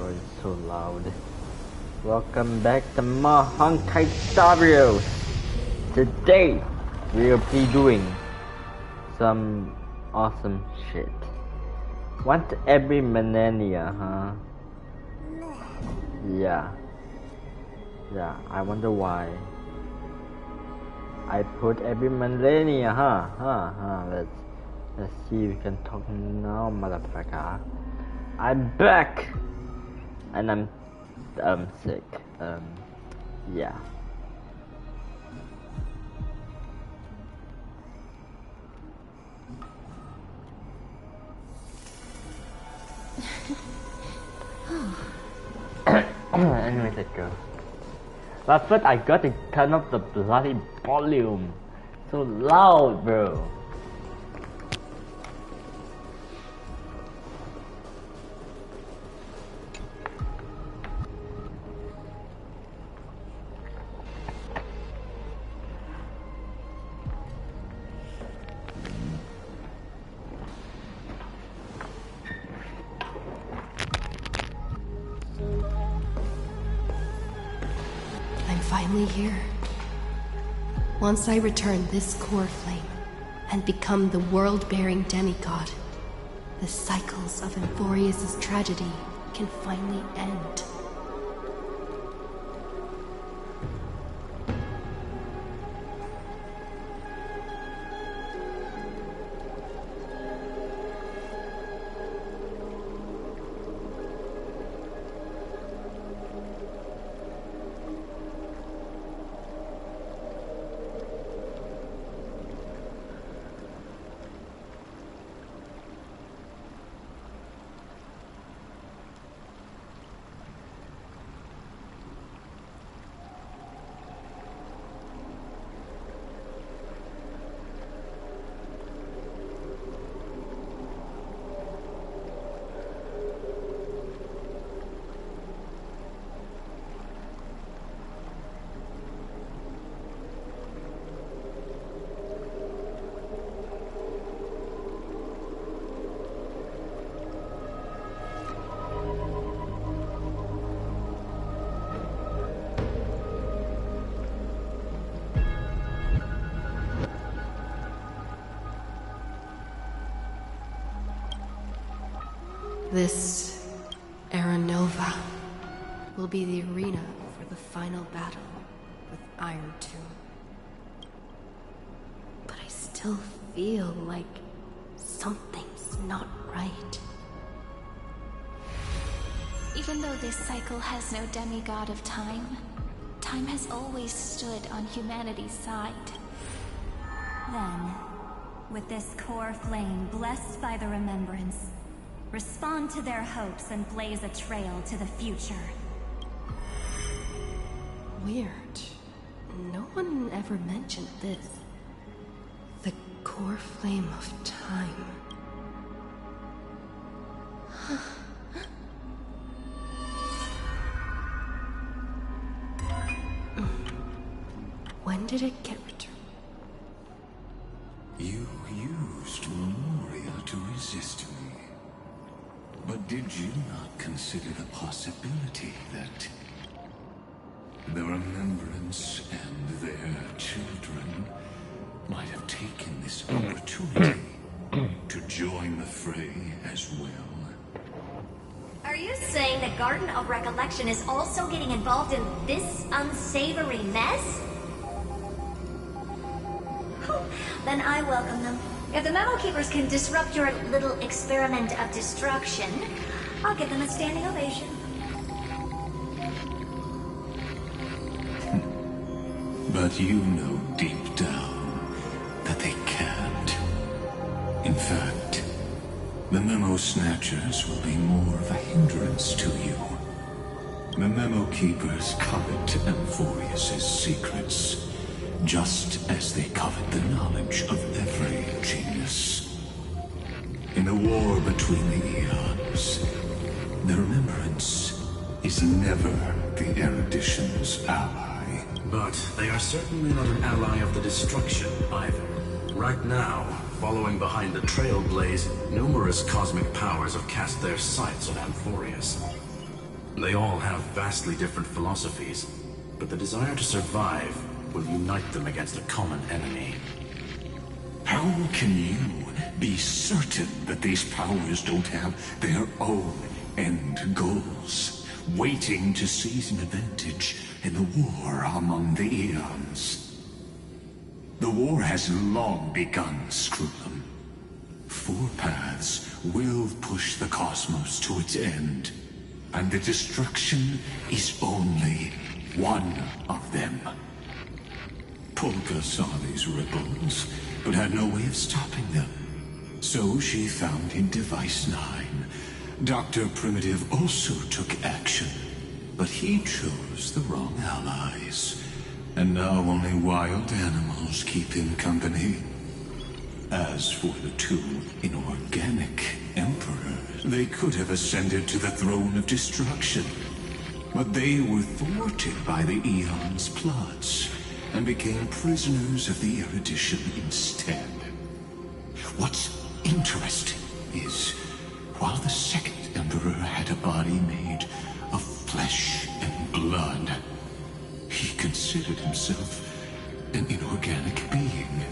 voice is so loud. Welcome back to more Honkai videos. Today we'll be doing some awesome shit. Once every millennia, huh? Yeah, I wonder why. I put every millennia, Let's see if we can talk now, motherfucker. I'm back! And I'm sick. Yeah. Anyway, let's go. But first I got to turn up the bloody volume. So loud, bro. Finally here. Once I return this core flame and become the world-bearing demigod, the cycles of Amphorius' tragedy can finally end. This Era Nova will be the arena for the final battle with Iron Tomb. But I still feel like something's not right. Even though this cycle has no demigod of time, time has always stood on humanity's side. Then, with this core flame blessed by the remembrance, respond to their hopes and blaze a trail to the future. Weird. No one ever mentioned this. The core flame of time. When did it get returned? You used Memorial to resist me. But did you not consider the possibility that the Remembrance and their children might have taken this opportunity to join the fray as well? Are you saying the Garden of Recollection is also getting involved in this unsavory mess? Then I welcome them. If the Memo Keepers can disrupt your little experiment of destruction, I'll give them a standing ovation. But you know deep down that they can't. In fact, the Memo Snatchers will be more of a hindrance to you. The Memo Keepers covet Amphorius' secrets, just as they covet the knowledge of every genius. In a war between the eons, the Remembrance is never the erudition's ally. But they are certainly not an ally of the destruction either. Right now, following behind the Trailblaze, numerous cosmic powers have cast their sights on Amphorius. They all have vastly different philosophies, but the desire to survive will unite them against a common enemy. How can you be certain that these powers don't have their own end goals, waiting to seize an advantage in the war among the Eons? The war has long begun, Screw'em. 4 paths will push the cosmos to its end, and the destruction is only one of them. Polka saw these ripples, but had no way of stopping them. So she found in Device 9. Dr. Primitive also took action, but he chose the wrong allies. And now only wild animals keep him company. As for the 2 inorganic emperors, they could have ascended to the throne of destruction. But they were thwarted by the Eon's plots, and became prisoners of the Erudition instead. What's interesting is, while the 2nd Emperor had a body made of flesh and blood, he considered himself an inorganic being.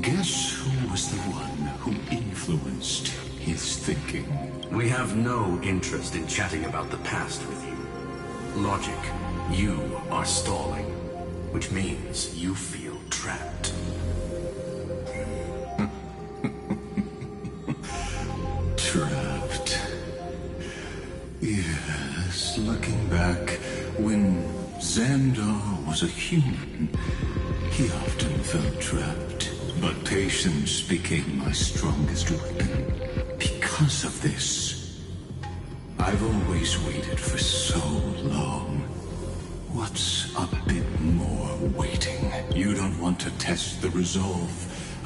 Guess who was the one who influenced his thinking? We have no interest in chatting about the past with you. Logic, you are stalling, which means you feel trapped. Trapped. Yes, looking back, when Xandar was a human, he often felt trapped. But patience became my strongest weapon. Because of this, I've always waited for so long. What's a bit more waiting? You don't want to test the resolve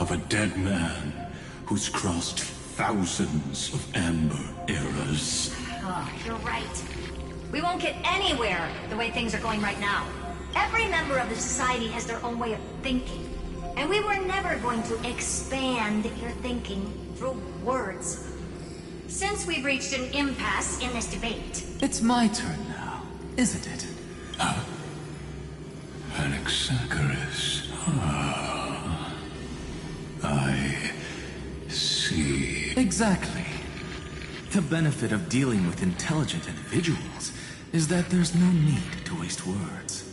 of a dead man who's crossed thousands of amber eras. Oh, you're right. We won't get anywhere the way things are going right now. Every member of the society has their own way of thinking. And we were never going to expand your thinking through words. Since we've reached an impasse in this debate. It's my turn now, isn't it? Anaxagoras. I see. Exactly. The benefit of dealing with intelligent individuals is that there's no need to waste words.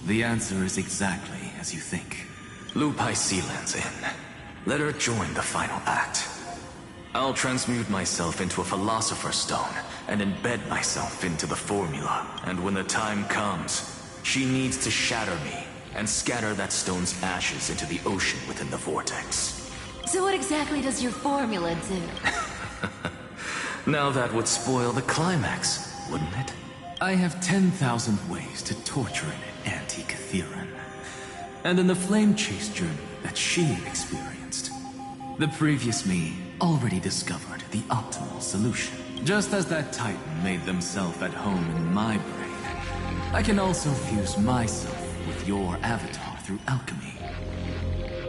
The answer is exactly as you think. Lupai Sealand's in. Let her join the final act. I'll transmute myself into a Philosopher's Stone and embed myself into the formula. And when the time comes, she needs to shatter me and scatter that stone's ashes into the ocean within the vortex. So what exactly does your formula do? Now that would spoil the climax, wouldn't it? I have 10,000 ways to torture an anti-Catheran. And in the flame chase journey that she experienced, the previous me already discovered the optimal solution. Just as that Titan made themselves at home in my brain, I can also fuse myself with your avatar through alchemy.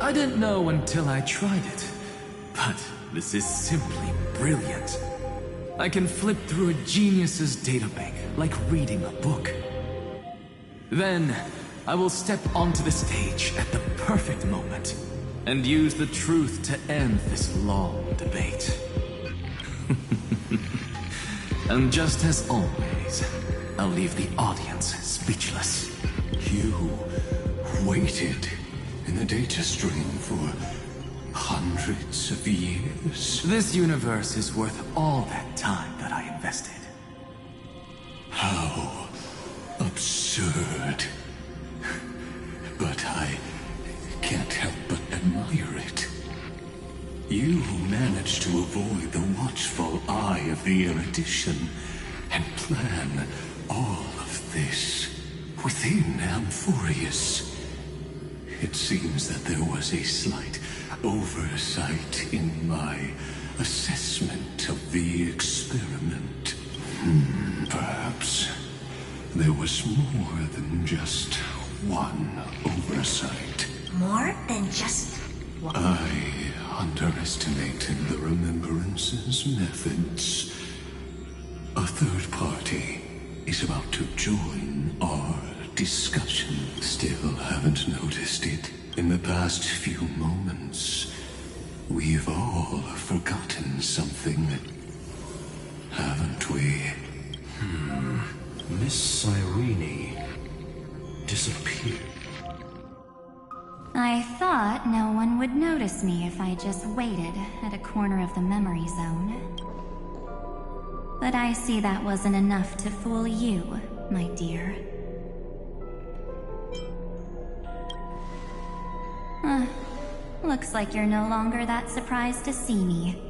I didn't know until I tried it, but this is simply brilliant. I can flip through a genius's databank like reading a book. Then, I will step onto the stage at the perfect moment and use the truth to end this long debate. And just as always, I'll leave the audience speechless. You waited in the data stream for hundreds of years. This universe is worth all that time that I invested. How absurd. But I can't help but admire it. You managed to avoid the watchful eye of the Erudition and plan all of this within Amphorius. It seems that there was a slight oversight in my assessment of the experiment. Perhaps there was more than just one oversight. More than just one? I underestimated the Remembrance's methods. A third party is about to join our discussion. Still haven't noticed it. In the past few moments, we've all forgotten something, haven't we? Miss Cyrene disappeared. I thought no one would notice me if I just waited at a corner of the memory zone. But I see that wasn't enough to fool you, my dear. Looks like you're no longer that surprised to see me.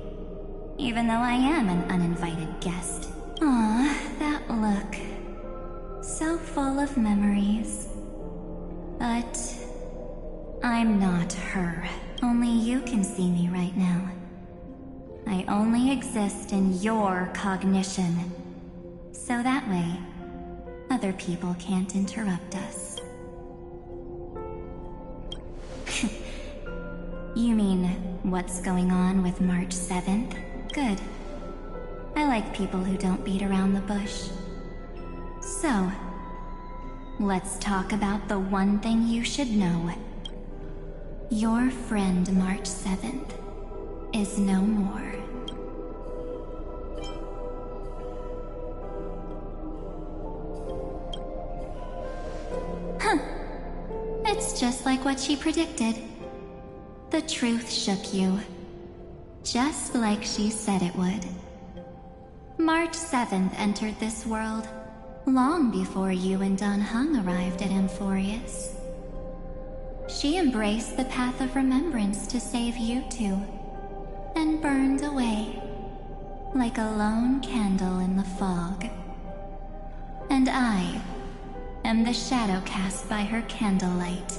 Even though I am an uninvited guest. Aw, that look. So full of memories. But I'm not her. Only you can see me right now. I only exist in your cognition. So that way, other people can't interrupt us. You mean, what's going on with March 7th? Good. I like people who don't beat around the bush. So, let's talk about the one thing you should know. Your friend March 7th is no more. Huh. It's just like what she predicted. The truth shook you. Just like she said it would. March 7th entered this world long before you and Don Hung arrived at Amphorius. She embraced the path of remembrance to save you two, and burned away like a lone candle in the fog. And I am the shadow cast by her candlelight.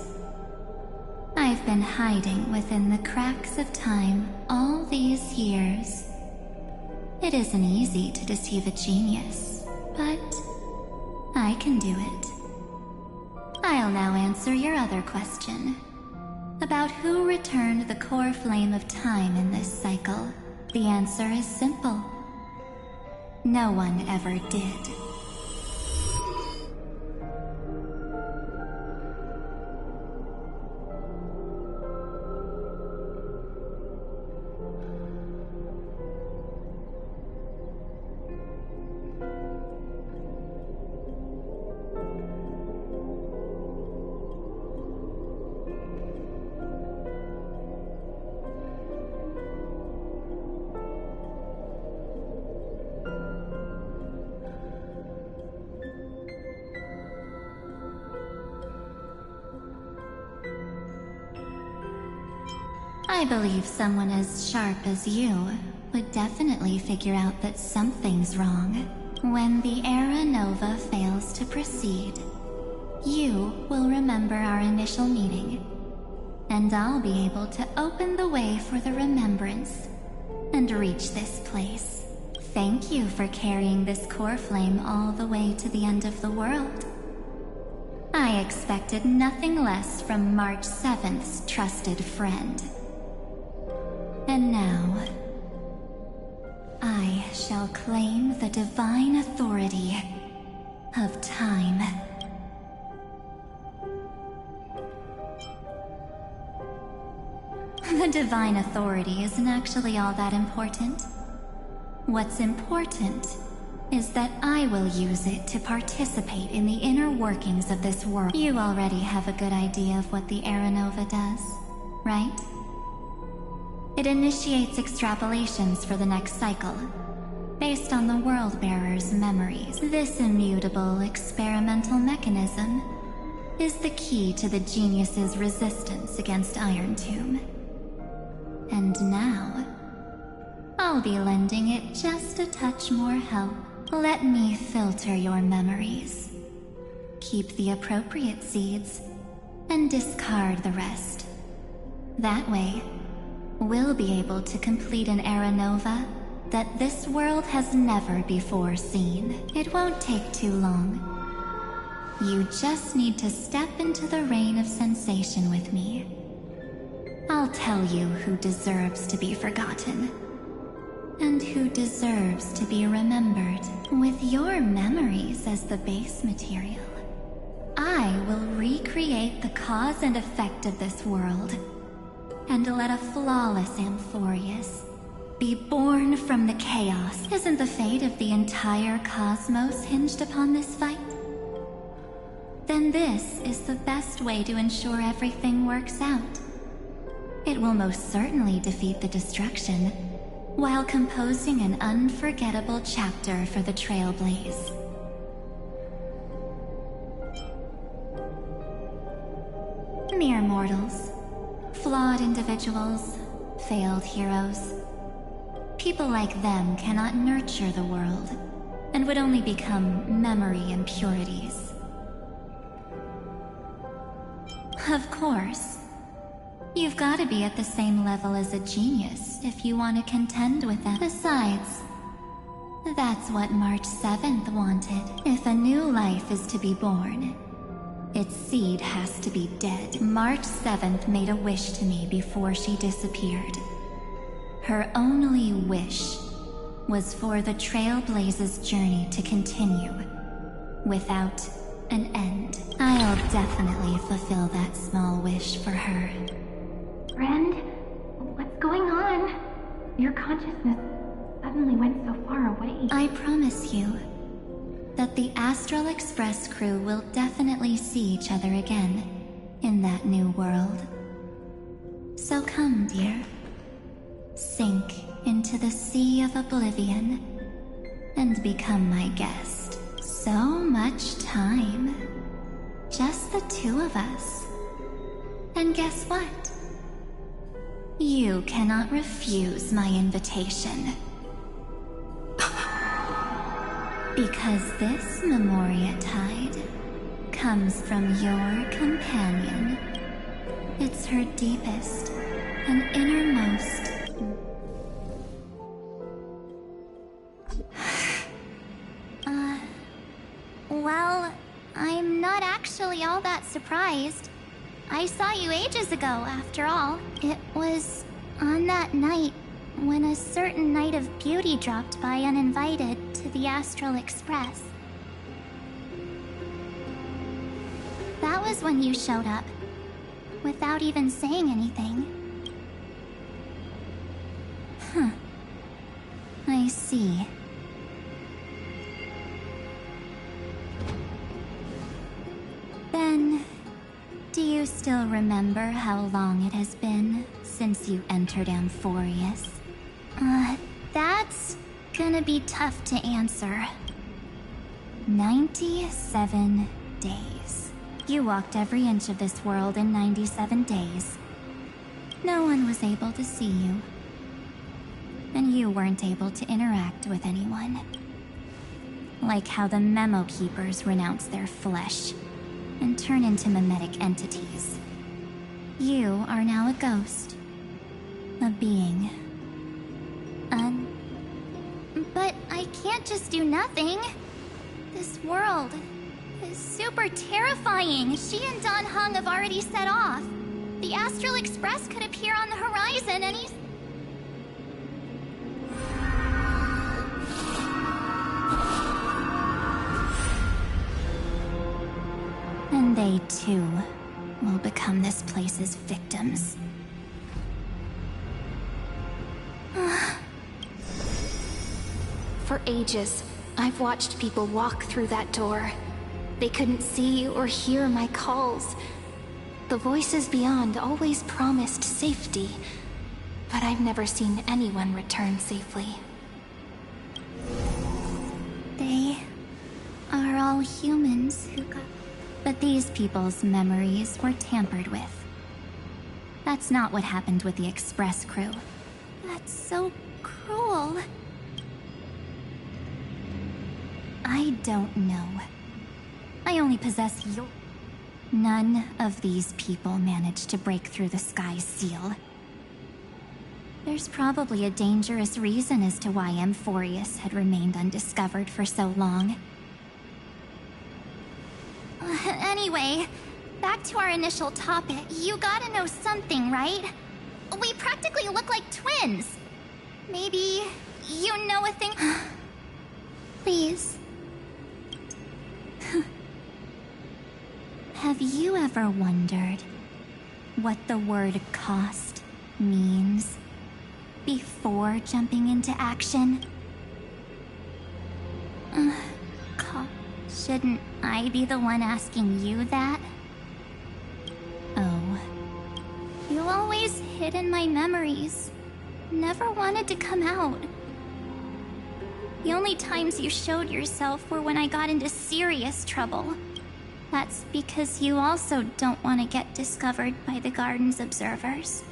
I've been hiding within the cracks of time all these years. It isn't easy to deceive a genius, but I can do it. I'll now answer your other question. About who returned the core flame of time in this cycle. The answer is simple. No one ever did. I believe someone as sharp as you would definitely figure out that something's wrong. When the Era Nova fails to proceed, you will remember our initial meeting, and I'll be able to open the way for the remembrance and reach this place. Thank you for carrying this core flame all the way to the end of the world. I expected nothing less from March 7th's trusted friend. And now, I shall claim the divine authority of time. The divine authority isn't actually all that important. What's important is that I will use it to participate in the inner workings of this world. You already have a good idea of what the Era Nova does, right? It initiates extrapolations for the next cycle, based on the World-Bearer's memories. This immutable experimental mechanism is the key to the genius's resistance against Iron Tomb. And now, I'll be lending it just a touch more help. Let me filter your memories. Keep the appropriate seeds, and discard the rest. That way, we'll be able to complete an Era Nova that this world has never before seen. It won't take too long. You just need to step into the rain of sensation with me. I'll tell you who deserves to be forgotten. and who deserves to be remembered. With your memories as the base material, I will recreate the cause and effect of this world, and let a flawless Amphorius be born from the chaos. Isn't the fate of the entire cosmos hinged upon this fight? Then this is the best way to ensure everything works out. It will most certainly defeat the destruction, while composing an unforgettable chapter for the Trailblaze. Mere mortals, flawed individuals, failed heroes. People like them cannot nurture the world, and would only become memory impurities. Of course, you've got to be at the same level as a genius if you want to contend with them. Besides, that's what March 7th wanted. If a new life is to be born, its seed has to be dead. March 7th made a wish to me before she disappeared. Her only wish was for the Trailblaze's journey to continue without an end. I'll definitely fulfill that small wish for her. Friend, what's going on? Your consciousness suddenly went so far away. I promise you that the Astral Express crew will definitely see each other again in that new world. So come, dear. Sink into the sea of oblivion and become my guest. So much time. Just the two of us. And guess what? You cannot refuse my invitation. Because this Memoria Tide comes from your companion. It's her deepest and innermost. Well, I'm not actually all that surprised. I saw you ages ago, after all. It was on that night when a certain Knight of Beauty dropped by uninvited to the Astral Express. That was when you showed up, without even saying anything. Huh. I see. Then, do you still remember how long it has been since you entered Amphorius? That's gonna be tough to answer. 97 days. You walked every inch of this world in 97 days. No one was able to see you. And you weren't able to interact with anyone. Like how the Memo Keepers renounce their flesh and turn into mimetic entities. You are now a ghost. A being. But I can't just do nothing. This world is super terrifying. She and Don Hung have already set off. The Astral Express could appear on the horizon any... And they too will become this place's victims. For ages, I've watched people walk through that door. They couldn't see or hear my calls. The voices beyond always promised safety, but I've never seen anyone return safely. They are all humans who got... But these people's memories were tampered with. That's not what happened with the Express crew. That's so cruel. I don't know. I only possess your... None of these people managed to break through the sky's seal. There's probably a dangerous reason as to why Amphorius had remained undiscovered for so long. Anyway, back to our initial topic. You gotta know something, right? We practically look like twins. Maybe you know a thing? Please. Have you ever wondered what the word cost means before jumping into action? Shouldn't I be the one asking you that? Oh. You always hid in my memories. Never wanted to come out. The only times you showed yourself were when I got into serious trouble. That's because you also don't want to get discovered by the garden's observers.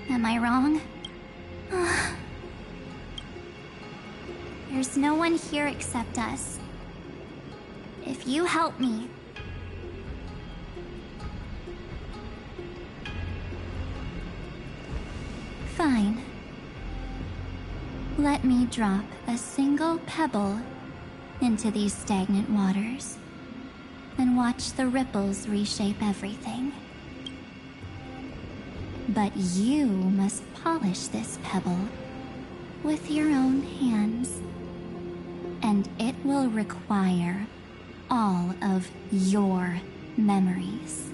Am I wrong? There's no one here except us. If you help me... Fine. Let me drop a single pebble into these stagnant waters, and watch the ripples reshape everything. But you must polish this pebble with your own hands, and it will require all of your memories.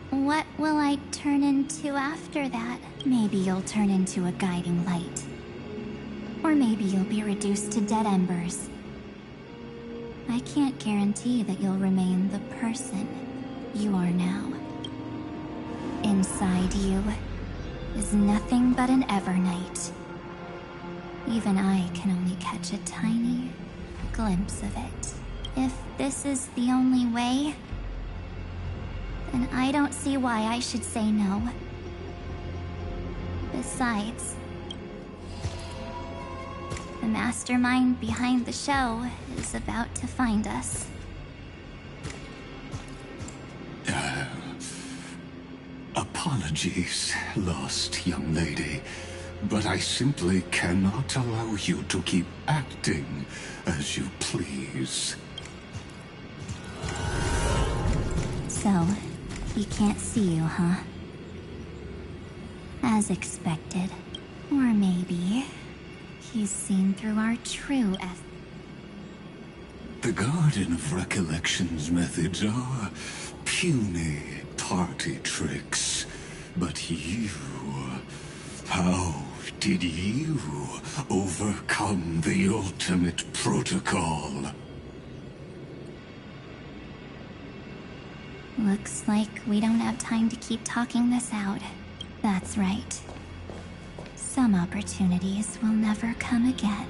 What will I turn into after that? Maybe you'll turn into a guiding light. Or maybe you'll be reduced to dead embers. I can't guarantee that you'll remain the person you are now. Inside you is nothing but an Evernight. Even I can only catch a tiny glimpse of it. If this is the only way, then I don't see why I should say no. Besides, the mastermind behind the show is about to find us. Apologies, lost young lady, but I simply cannot allow you to keep acting as you please. So, he can't see you, huh? As expected. Or maybe he's seen through our true The Garden of Recollection's methods are puny party tricks. But you... how did you overcome the ultimate protocol? Looks like we don't have time to keep talking this out. That's right. Some opportunities will never come again.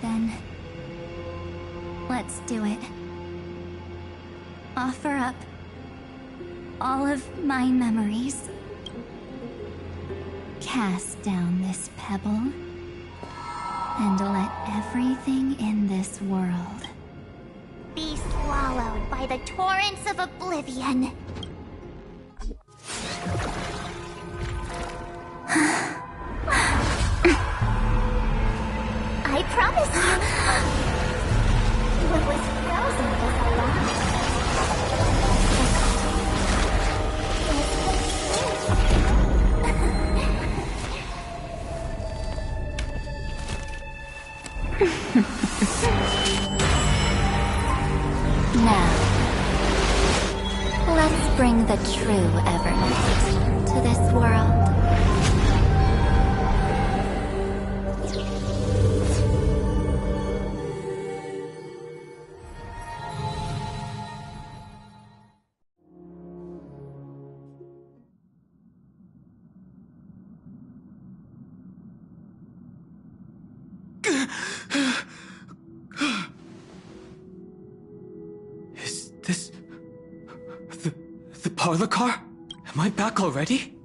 Then... let's do it. Offer up all of my memories. Cast down this pebble, and let everything in this world be swallowed by the torrents of oblivion. I promise you. What was frozen was alive. Now, let's bring the true Evernight to this world. Is this... the parlor car? Am I back already?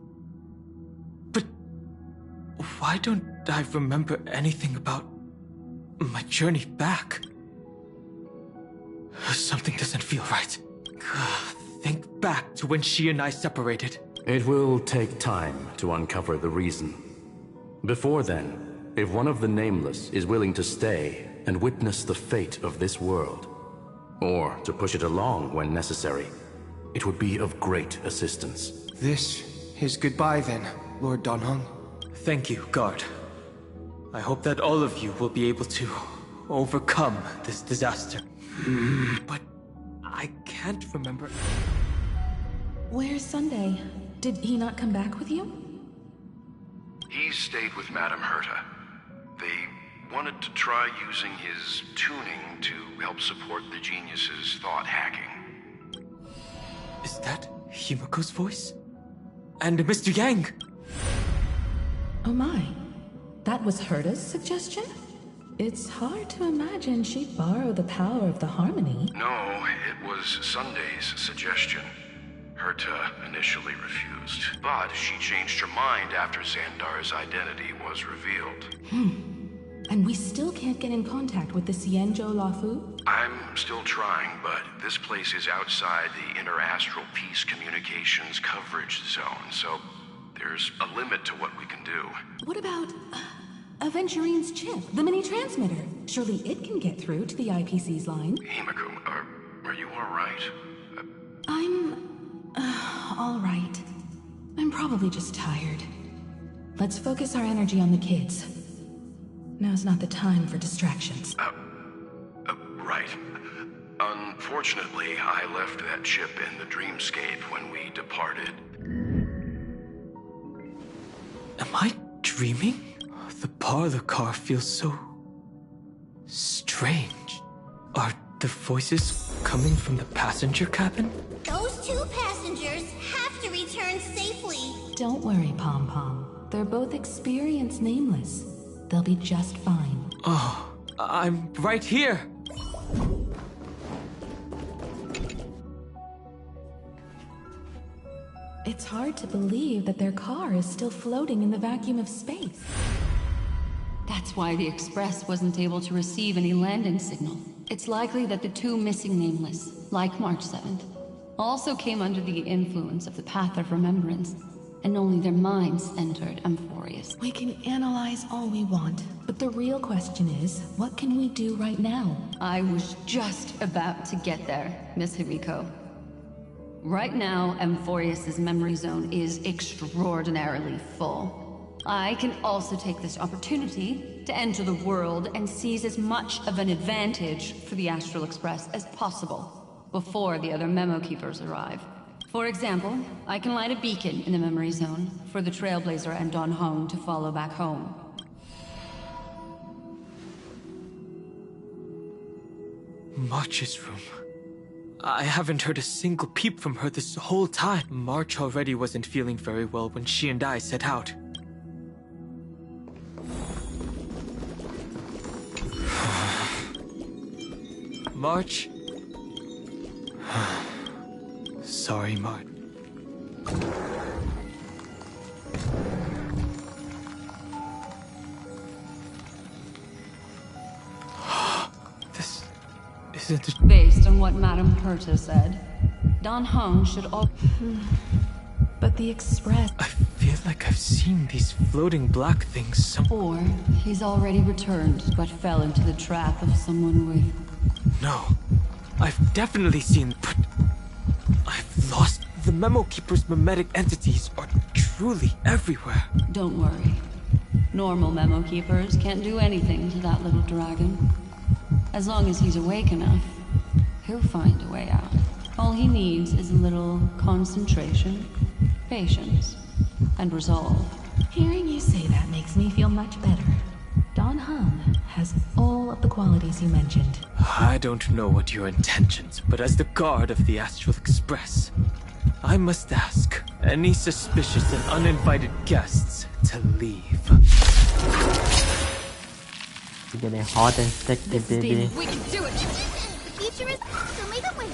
But... why don't I remember anything about my journey back? Something doesn't feel right. Think back to when she and I separated. It will take time to uncover the reason. Before then, if one of the Nameless is willing to stay and witness the fate of this world, or to push it along when necessary, it would be of great assistance. This is goodbye then, Lord Donhung. Thank you, guard. I hope that all of you will be able to overcome this disaster. But I can't remember. Where's Sunday? Did he not come back with you? He stayed with Madame Herta. They wanted to try using his tuning to help support the genius's thought hacking. Is that Himiko's voice? And Mr. Yang? Oh my. That was Herta's suggestion? It's hard to imagine she'd borrow the power of the harmony. No, it was Sunday's suggestion. Herta initially refused, but she changed her mind after Xandar's identity was revealed. And we still can't get in contact with the Xianzhou Lafu? I'm still trying, but this place is outside the interastral peace communications coverage zone, so there's a limit to what we can do. What about Aventurine's chip, the mini-transmitter? Surely it can get through to the IPC's line. Himiko, are you alright? I'm all right. I'm probably just tired. Let's focus our energy on the kids. Now's not the time for distractions. Right. Unfortunately, I left that chip in the dreamscape when we departed. Am I dreaming? The parlor car feels so strange. Are the voices coming from the passenger cabin? Those two passengers have to return safely. Don't worry, Pom Pom. They're both experienced nameless. They'll be just fine. Oh, I'm right here! It's hard to believe that their car is still floating in the vacuum of space. That's why the Express wasn't able to receive any landing signal. It's likely that the two missing nameless, like March 7th, also came under the influence of the Path of Remembrance, and only their minds entered Amphorius. We can analyze all we want, but the real question is, what can we do right now? I was just about to get there, Miss Himiko. Right now, Amphorius's memory zone is extraordinarily full. I can also take this opportunity to enter the world and seize as much of an advantage for the Astral Express as possible before the other Memo Keepers arrive. For example, I can light a beacon in the memory zone for the Trailblazer and Don Hong to follow back home. March's room. I haven't heard a single peep from her this whole time. March already wasn't feeling very well when she and I set out. March? Sorry, March. This isn't... Based on what Madame Herta said, Don Hong should all... But the Express... I feel like I've seen these floating black things somewhere. Or he's already returned, but fell into the trap of someone with... No, I've definitely seen, but I've lost. The Memo Keeper's mimetic entities are truly everywhere. Don't worry. Normal Memo Keepers can't do anything to that little dragon. As long as he's awake enough, he'll find a way out. All he needs is a little concentration, patience, and resolve. Hearing you say that makes me feel much better. Don Hung has all of the qualities you mentioned. I don't know what your intentions, but as the guard of the Astral Express, I must ask any suspicious and uninvited guests to leave. You're getting hot and sexy, baby. We can do it! The future is so made up with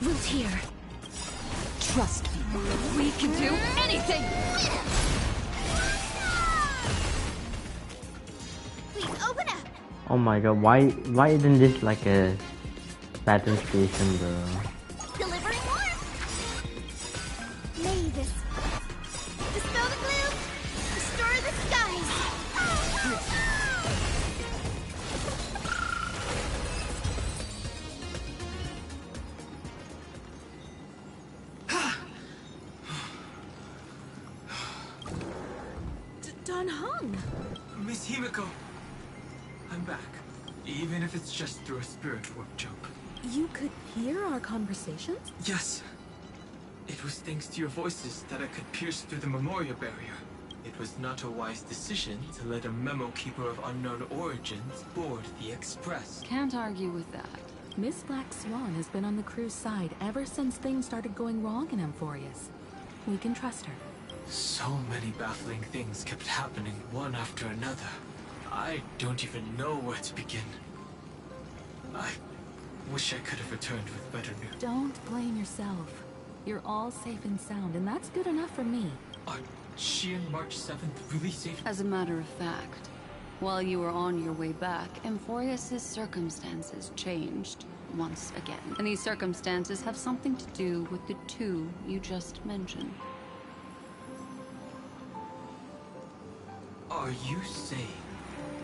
me. Root here. Trust me. We can do anything! Please open up. Oh my god, why isn't this like a battle station, bro? Delivering more. May this dispel the gloom, restore the skies. Don Hung! Miss Himiko! I'm back. Even if it's just through a spirit warp jump. You could hear our conversations? Yes. It was thanks to your voices that I could pierce through the memorial barrier. It was not a wise decision to let a memo keeper of unknown origins board the Express. Can't argue with that. Miss Black Swan has been on the crew's side ever since things started going wrong in Amphorius. We can trust her. So many baffling things kept happening one after another. I don't even know where to begin. I wish I could have returned with better news. Don't blame yourself. You're all safe and sound, and that's good enough for me. Are she and March 7th really safe? As a matter of fact, while you were on your way back, Amphorius' circumstances changed once again. And these circumstances have something to do with the two you just mentioned. Are you saying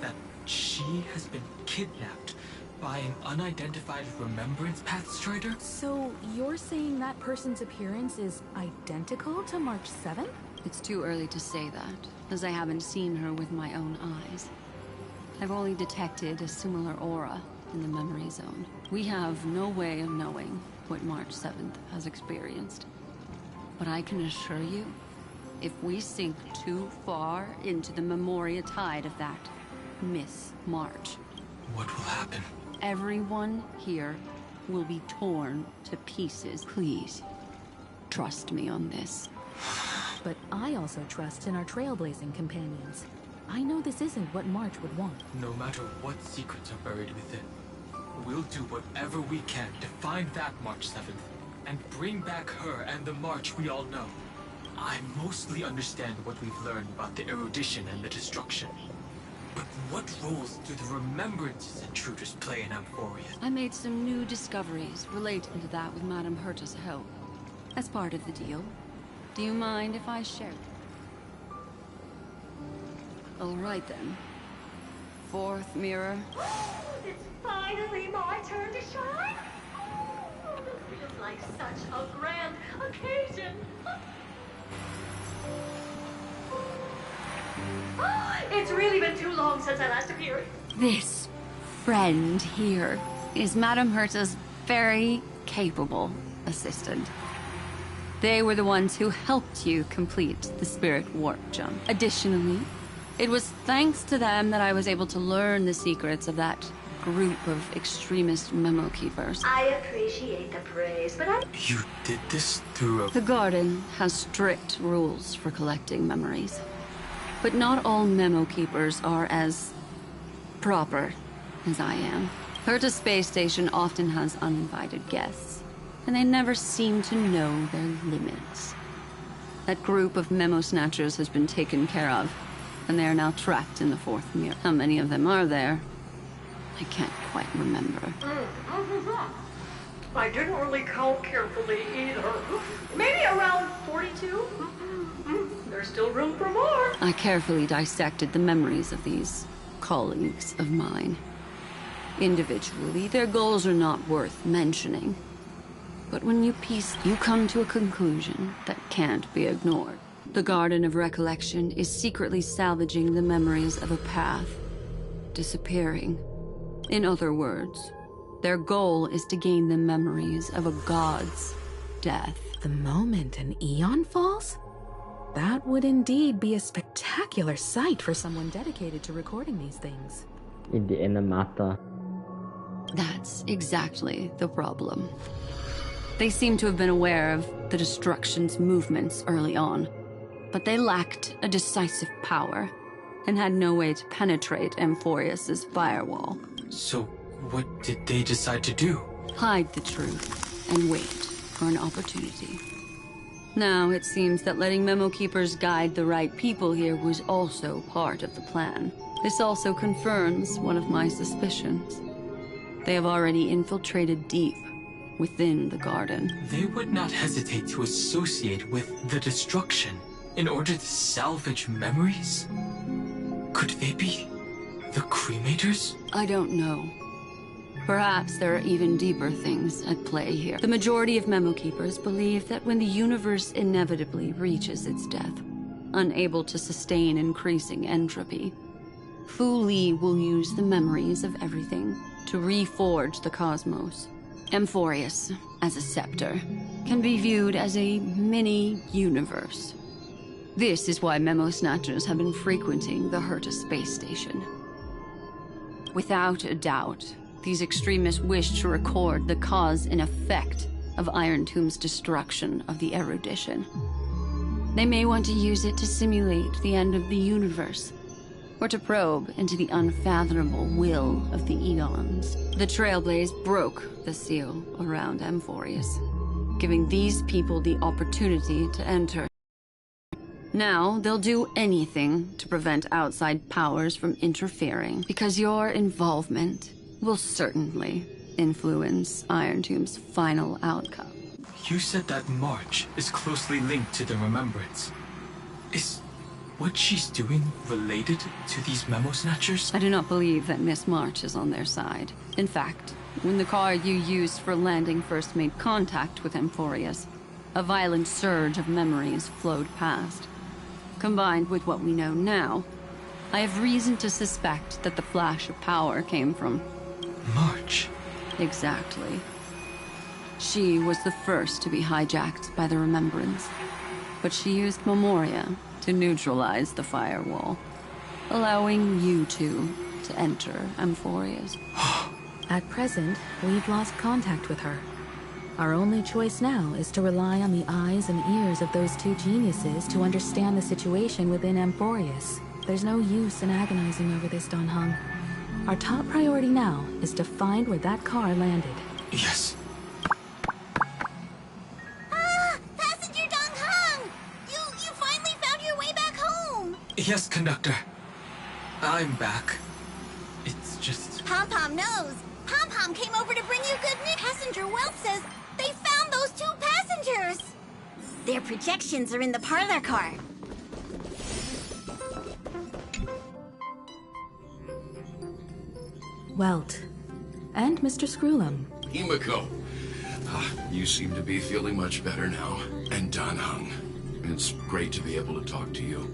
that she has been kidnapped by an unidentified Remembrance Path Strider? So you're saying that person's appearance is identical to March 7th? It's too early to say that, as I haven't seen her with my own eyes. I've only detected a similar aura in the memory zone. We have no way of knowing what March 7th has experienced. But I can assure you, if we sink too far into the Memoria tide of that Miss March, what will happen? Everyone here will be torn to pieces. Please, trust me on this. But I also trust in our trailblazing companions. I know this isn't what March would want. No matter what secrets are buried within, we'll do whatever we can to find that March 7th and bring back her and the March we all know. I mostly understand what we've learned about the erudition and the destruction. But what roles do the Remembrances intruders play in Amphorius? I made some new discoveries relating to that with Madame Herta's help. As part of the deal. Do you mind if I share? All right then. Fourth mirror. It's finally my turn to shine. Oh, this feels like such a grand occasion. It's really been too long since I last appeared. This friend here is Madame Herta's very capable assistant. They were the ones who helped you complete the spirit warp jump. Additionally, it was thanks to them that I was able to learn the secrets of that group of extremist memo keepers. I appreciate the praise, but You did this through a... The garden has strict rules for collecting memories. But not all memo keepers are as proper as I am. Herta's space station often has uninvited guests, and they never seem to know their limits. That group of memo snatchers has been taken care of, and they are now trapped in the fourth mirror. How many of them are there? I can't quite remember. I didn't really count carefully either. Maybe around 42? There's still room for more. I carefully dissected the memories of these colleagues of mine. Individually, their goals are not worth mentioning. But when you piece, you come to a conclusion that can't be ignored. The Garden of Recollection is secretly salvaging the memories of a path, disappearing. In other words, their goal is to gain the memories of a god's death. The moment an Eon falls? That would indeed be a spectacular sight for someone dedicated to recording these things. In the inner matter. That's exactly the problem. They seem to have been aware of the Destruction's movements early on, but they lacked a decisive power and had no way to penetrate Amphorius' firewall. So, what did they decide to do? Hide the truth and wait for an opportunity. Now, it seems that letting memo keepers guide the right people here was also part of the plan. This also confirms one of my suspicions. They have already infiltrated deep within the garden. They would not hesitate to associate with the Destruction in order to salvage memories? Could they be the Cremators? I don't know. Perhaps there are even deeper things at play here. The majority of memo keepers believe that when the universe inevitably reaches its death, unable to sustain increasing entropy. Fu Li will use the memories of everything to reforge the cosmos. Amphorius, as a scepter, can be viewed as a mini-universe. This is why Memo Snatchers have been frequenting the Herta space station. Without a doubt, these extremists wish to record the cause and effect of Iron Tomb's destruction of the erudition. They may want to use it to simulate the end of the universe, or to probe into the unfathomable will of the eons. The Trailblaze broke the seal around Amphorius, giving these people the opportunity to enter. Now, they'll do anything to prevent outside powers from interfering, because your involvement will certainly influence Iron Tomb's final outcome. You said that March is closely linked to the Remembrance. Is what she's doing related to these Memo Snatchers? I do not believe that Miss March is on their side. In fact, when the car you used for landing first made contact with Amphorius, a violent surge of memories flowed past. Combined with what we know now, I have reason to suspect that the flash of power came from March. Exactly. She was the first to be hijacked by the Remembrance, but she used Memoria to neutralize the firewall, allowing you two to enter Amphorius. At present, we've lost contact with her. Our only choice now is to rely on the eyes and ears of those two geniuses to understand the situation within Amphorius. There's no use in agonizing over this, Don Hung. Our top priority now is to find where that car landed. Yes. Passenger Don Hung! You finally found your way back home! Yes, conductor. I'm back. It's just... Pom-Pom knows. Pom-Pom came over to bring you good news. Passenger Wealth says they found those two passengers. Their projections are in the parlor car. Welt. And Mr. Screwlum. Himiko. You seem to be feeling much better now. And Dan Hung. It's great to be able to talk to you.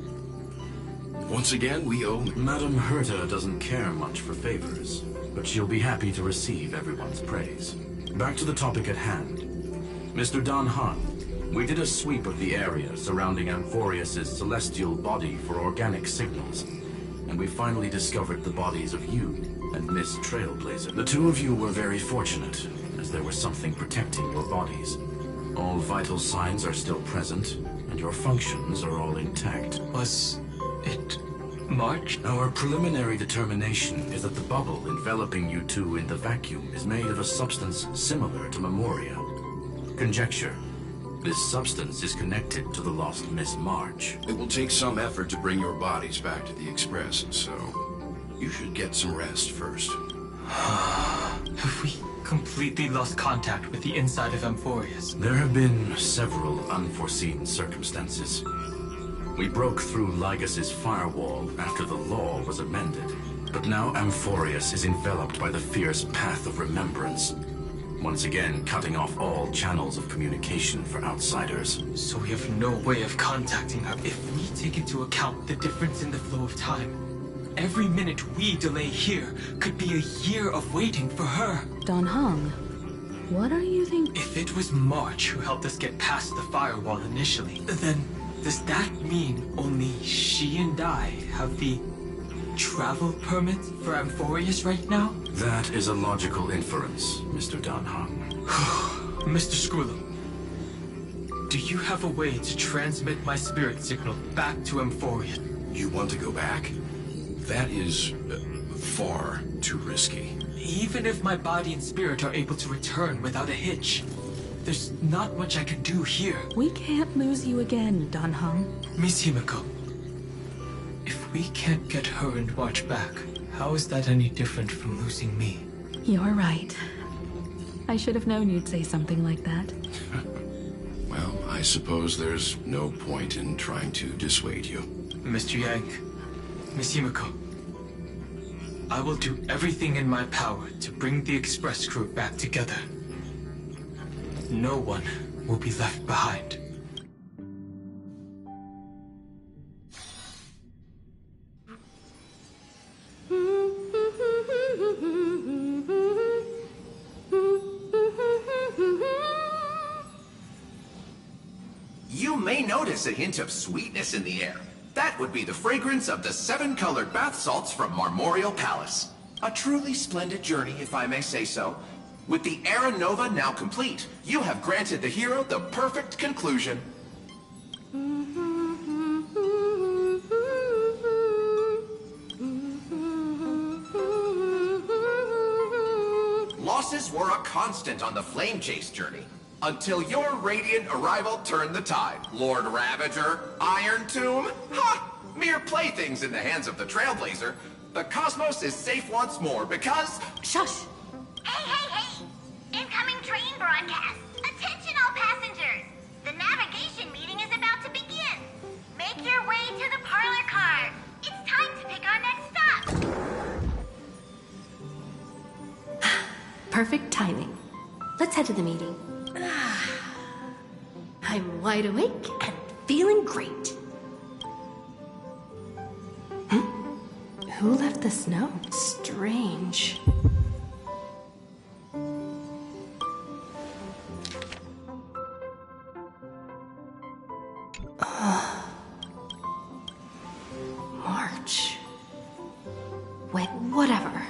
Once again, we owe... Madame Herta doesn't care much for favors, but she'll be happy to receive everyone's praise. Back to the topic at hand. Mr. Dan Hung, we did a sweep of the area surrounding Amphorius' celestial body for organic signals, and we finally discovered the bodies of you and Miss Trailblazer. The two of you were very fortunate, as there was something protecting your bodies. All vital signs are still present, and your functions are all intact. Was it March? Our preliminary determination is that the bubble enveloping you two in the vacuum is made of a substance similar to Memoria. Conjecture. This substance is connected to the lost Miss March. It will take some effort to bring your bodies back to the Express, so you should get some rest first. Have we completely lost contact with the inside of Amphorius? There have been several unforeseen circumstances. We broke through Lygas's firewall after the law was amended, but now Amphorius is enveloped by the fierce path of remembrance, once again cutting off all channels of communication for outsiders. So we have no way of contacting her. If we take into account the difference in the flow of time, every minute we delay here could be a year of waiting for her. Don Hung, what are you thinking? If it was March who helped us get past the firewall initially, then does that mean only she and I have the travel permit for Amphorius right now? That is a logical inference, Mr. Dan Hung. Mr. Screwlum, do you have a way to transmit my spirit signal back to Amphorius? You want to go back? That is far too risky. Even if my body and spirit are able to return without a hitch, there's not much I can do here. We can't lose you again, Don Hung. Miss Himiko, if we can't get her and March back, how is that any different from losing me? You're right. I should have known you'd say something like that. Well, I suppose there's no point in trying to dissuade you. Mr. Yang, Miss Himiko, I will do everything in my power to bring the Express crew back together. No one will be left behind. you may notice a hint of sweetness in the air. That would be the fragrance of the 7-colored bath salts from Marmorial Palace. A truly splendid journey, if I may say so. With the Era Nova now complete, you have granted the hero the perfect conclusion. Losses were a constant on the Flame Chase journey, until your radiant arrival turned the tide. Lord Ravager, Iron Tomb, ha! Mere playthings in the hands of the Trailblazer. The cosmos is safe once more because... Shush! Hey! Incoming train broadcast! Attention all passengers! The navigation meeting is about to begin! Make your way to the parlor car! It's time to pick our next stop! Perfect timing. Let's head to the meeting. I'm wide awake and feeling great. Who left the snow? Strange. March. Wait, whatever.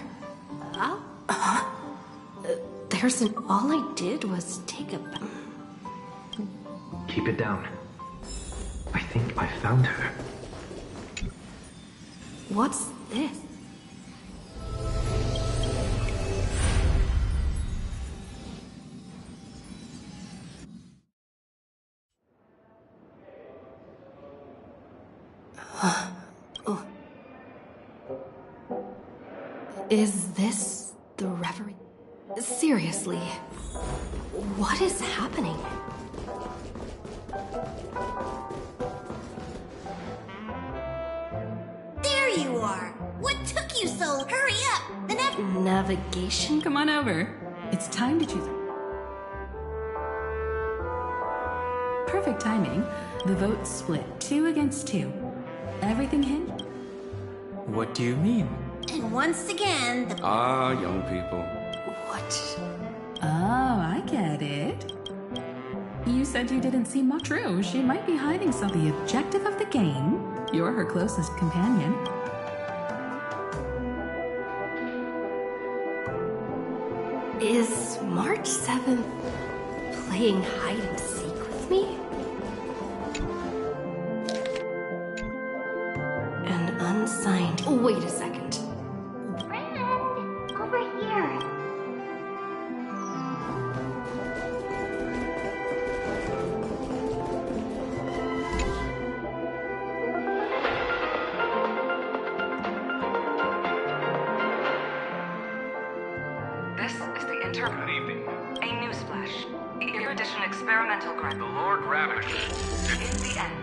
All I did was take a... Keep it down. I think I found her. What's this? Is this the reverie? Seriously, what is happening? There you are! What took you so? Hurry up! The navigation? Come on over. It's time to choose. Perfect timing. The vote split 2 against 2. Everything hinged? What do you mean? And once again, the... young people. What? Oh, I get it. You said you didn't see much. True, she might be hiding something. The objective of the game. You're her closest companion. Is March 7th playing hide and seek with me? An unsigned... Wait a second. Friend, over here. This is the Good evening. A newsflash. Erudition experimental grant. The Lord Ravager. In the end.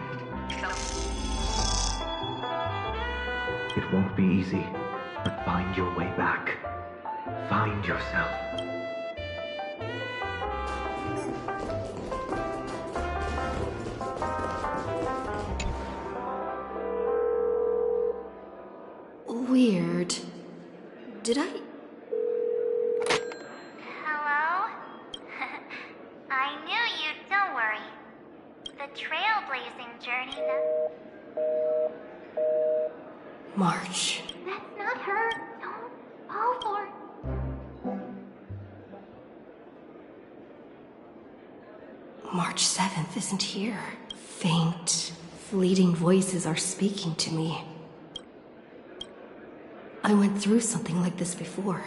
It won't be easy, but find your way back. Find yourself. Weird. Did I... Hello? I knew you'd... Don't worry. The trailblazing journey... March. That's not her. Don't fall for... March 7th isn't here. Faint, fleeting voices are speaking to me. I went through something like this before.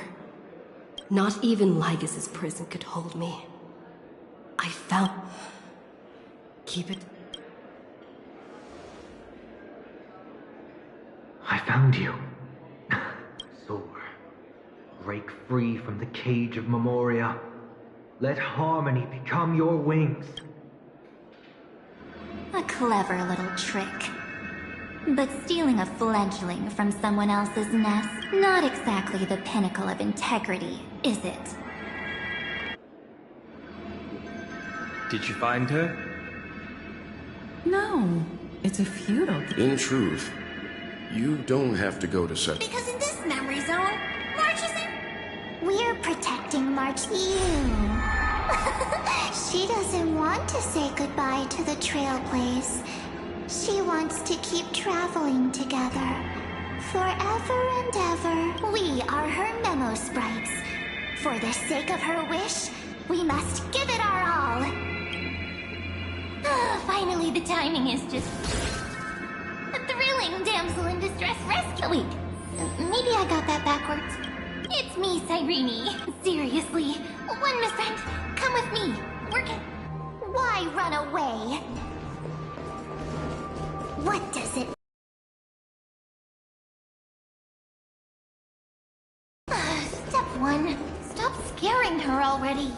Not even Lygus' prison could hold me. I found... Keep it... I found you. Soar. Break free from the cage of Memoria. Let harmony become your wings. A clever little trick. But stealing a fledgling from someone else's nest, not exactly the pinnacle of integrity, is it? Did you find her? No, it's a futile... In truth, you don't have to go to such... Because in this memory zone, March isn't... We're protecting March. You She doesn't want to say goodbye to the trail place. She wants to keep traveling together. Forever and ever, we are her memo sprites. For the sake of her wish, we must give it our all. Finally, the timing is just... a thrilling damsel in distress rescue. Wait, maybe I got that backwards. It's me, Cyrene. Seriously, one Miss Friend, come with me. Why run away? What does it... Step 1, stop scaring her already.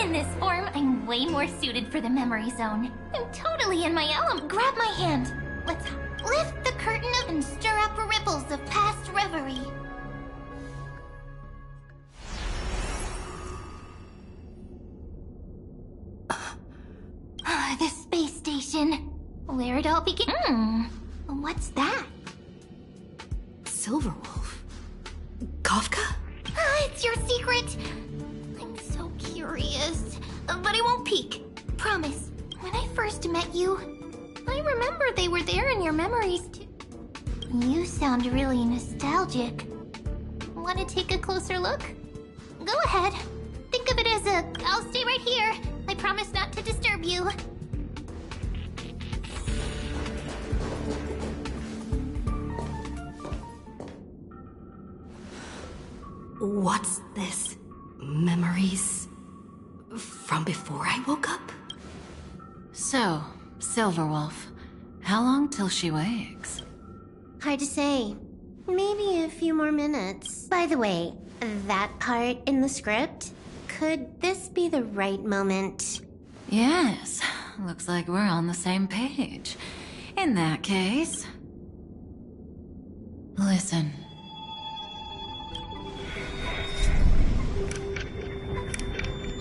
In this form, I'm way more suited for the memory zone. I'm totally in my element. Grab my hand. Let's lift the curtain up and stir up ripples of past reverie. The space station. Where it all began. What's that? Silverwolf? Kafka? It's your secret. I'm so curious. But I won't peek. Promise. When I first met you, I remember they were there in your memories too. You sound really nostalgic. Want to take a closer look? Go ahead. Think of it as a, I'll stay right here. I promise not to disturb you. What's this? Memories from before I woke up? So, Silverwolf, how long till she wakes? Hard to say. Maybe a few more minutes. By the way, that part in the script, could this be the right moment? Yes, looks like we're on the same page. In that case... Listen.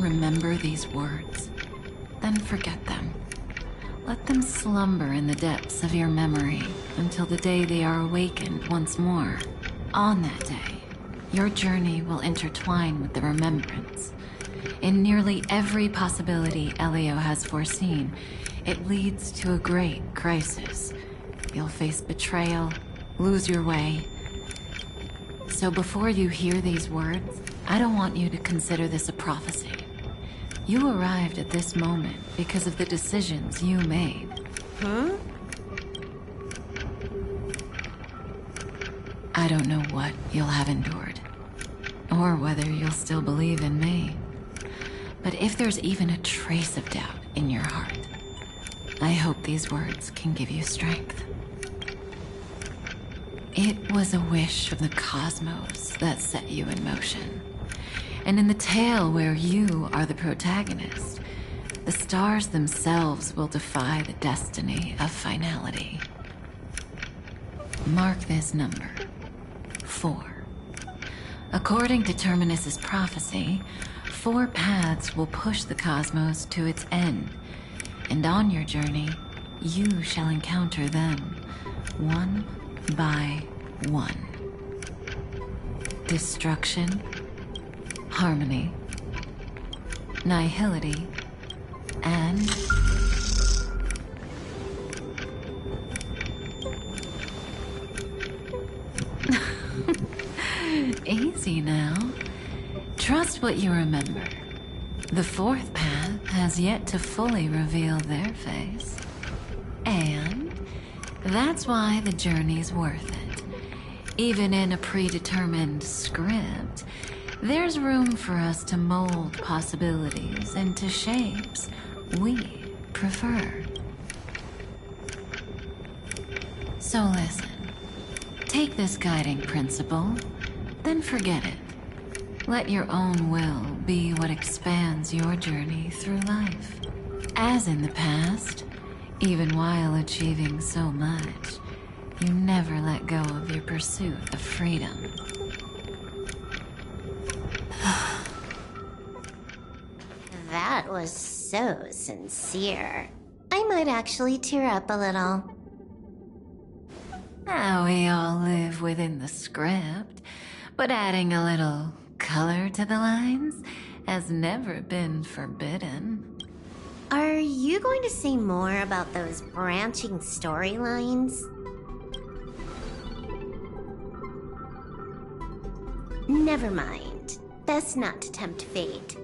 Remember these words, then forget them. Let them slumber in the depths of your memory until the day they are awakened once more. On that day, your journey will intertwine with the remembrance. In nearly every possibility Elio has foreseen, it leads to a great crisis. You'll face betrayal, lose your way. So before you hear these words, I don't want you to consider this a prophecy. You arrived at this moment because of the decisions you made. I don't know what you'll have endured, or whether you'll still believe in me. But if there's even a trace of doubt in your heart, I hope these words can give you strength. It was a wish of the cosmos that set you in motion. And in the tale where you are the protagonist, the stars themselves will defy the destiny of finality. Mark this number, 4. According to Terminus's prophecy, 4 paths will push the cosmos to its end, and on your journey, you shall encounter them, one by one. Destruction, harmony, nihility, and... Easy now. Trust what you remember. The 4th path has yet to fully reveal their face. And that's why the journey's worth it. Even in a predetermined script, there's room for us to mold possibilities into shapes we prefer. So listen, take this guiding principle, then forget it. Let your own will be what expands your journey through life. As in the past, even while achieving so much, you never let go of your pursuit of freedom. That was so sincere. I might actually tear up a little. Now we all live within the script, but adding a little color to the lines has never been forbidden. Are you going to say more about those branching storylines? Never mind. Best not to tempt fate.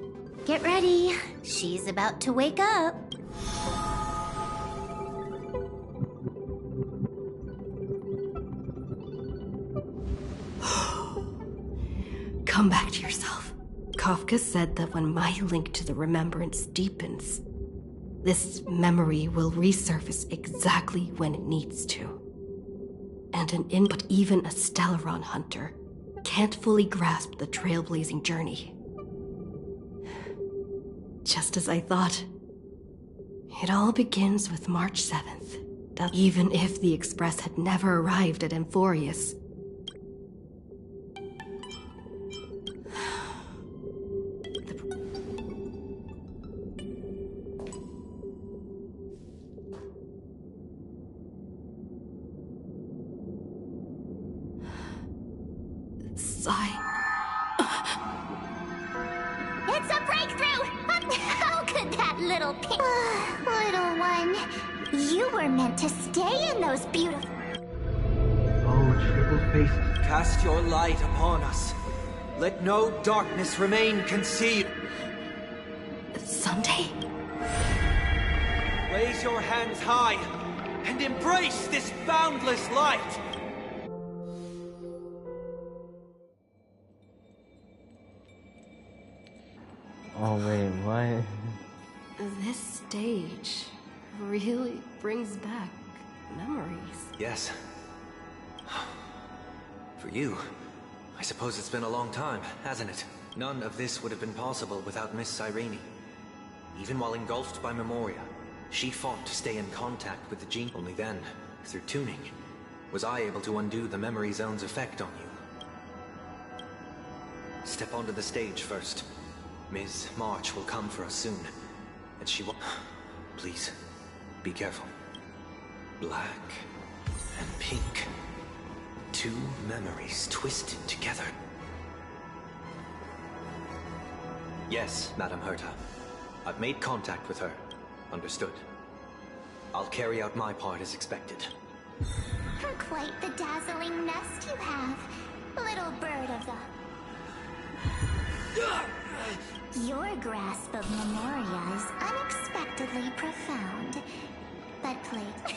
Get ready. She's about to wake up. Come back to yourself. Kafka said that when my link to the remembrance deepens, this memory will resurface exactly when it needs to. And but even a Stellaron hunter can't fully grasp the trailblazing journey. Just as I thought. It all begins with March 7th. Even if the Express had never arrived at Amphorius. It's a breakthrough! How could that little little one, you were meant to stay in those beautiful... Oh, triple-faced. Cast your light upon us. Let no darkness remain concealed. Sunday? Raise your hands high and embrace this boundless light. Oh wait, what? This stage really brings back memories. Yes. For you, I suppose it's been a long time, hasn't it? None of this would have been possible without Miss Cyrene. Even while engulfed by Memoria, she fought to stay in contact with the gene. Only then, through tuning, was I able to undo the memory zone's effect on you. Step onto the stage first. Ms. March will come for us soon, and she will... Please, be careful. Black and pink. Two memories twisted together. Yes, Madame Herta. I've made contact with her. Understood. I'll carry out my part as expected. Quite the dazzling nest you have, little bird of the... Your grasp of Memoria is unexpectedly profound. But please...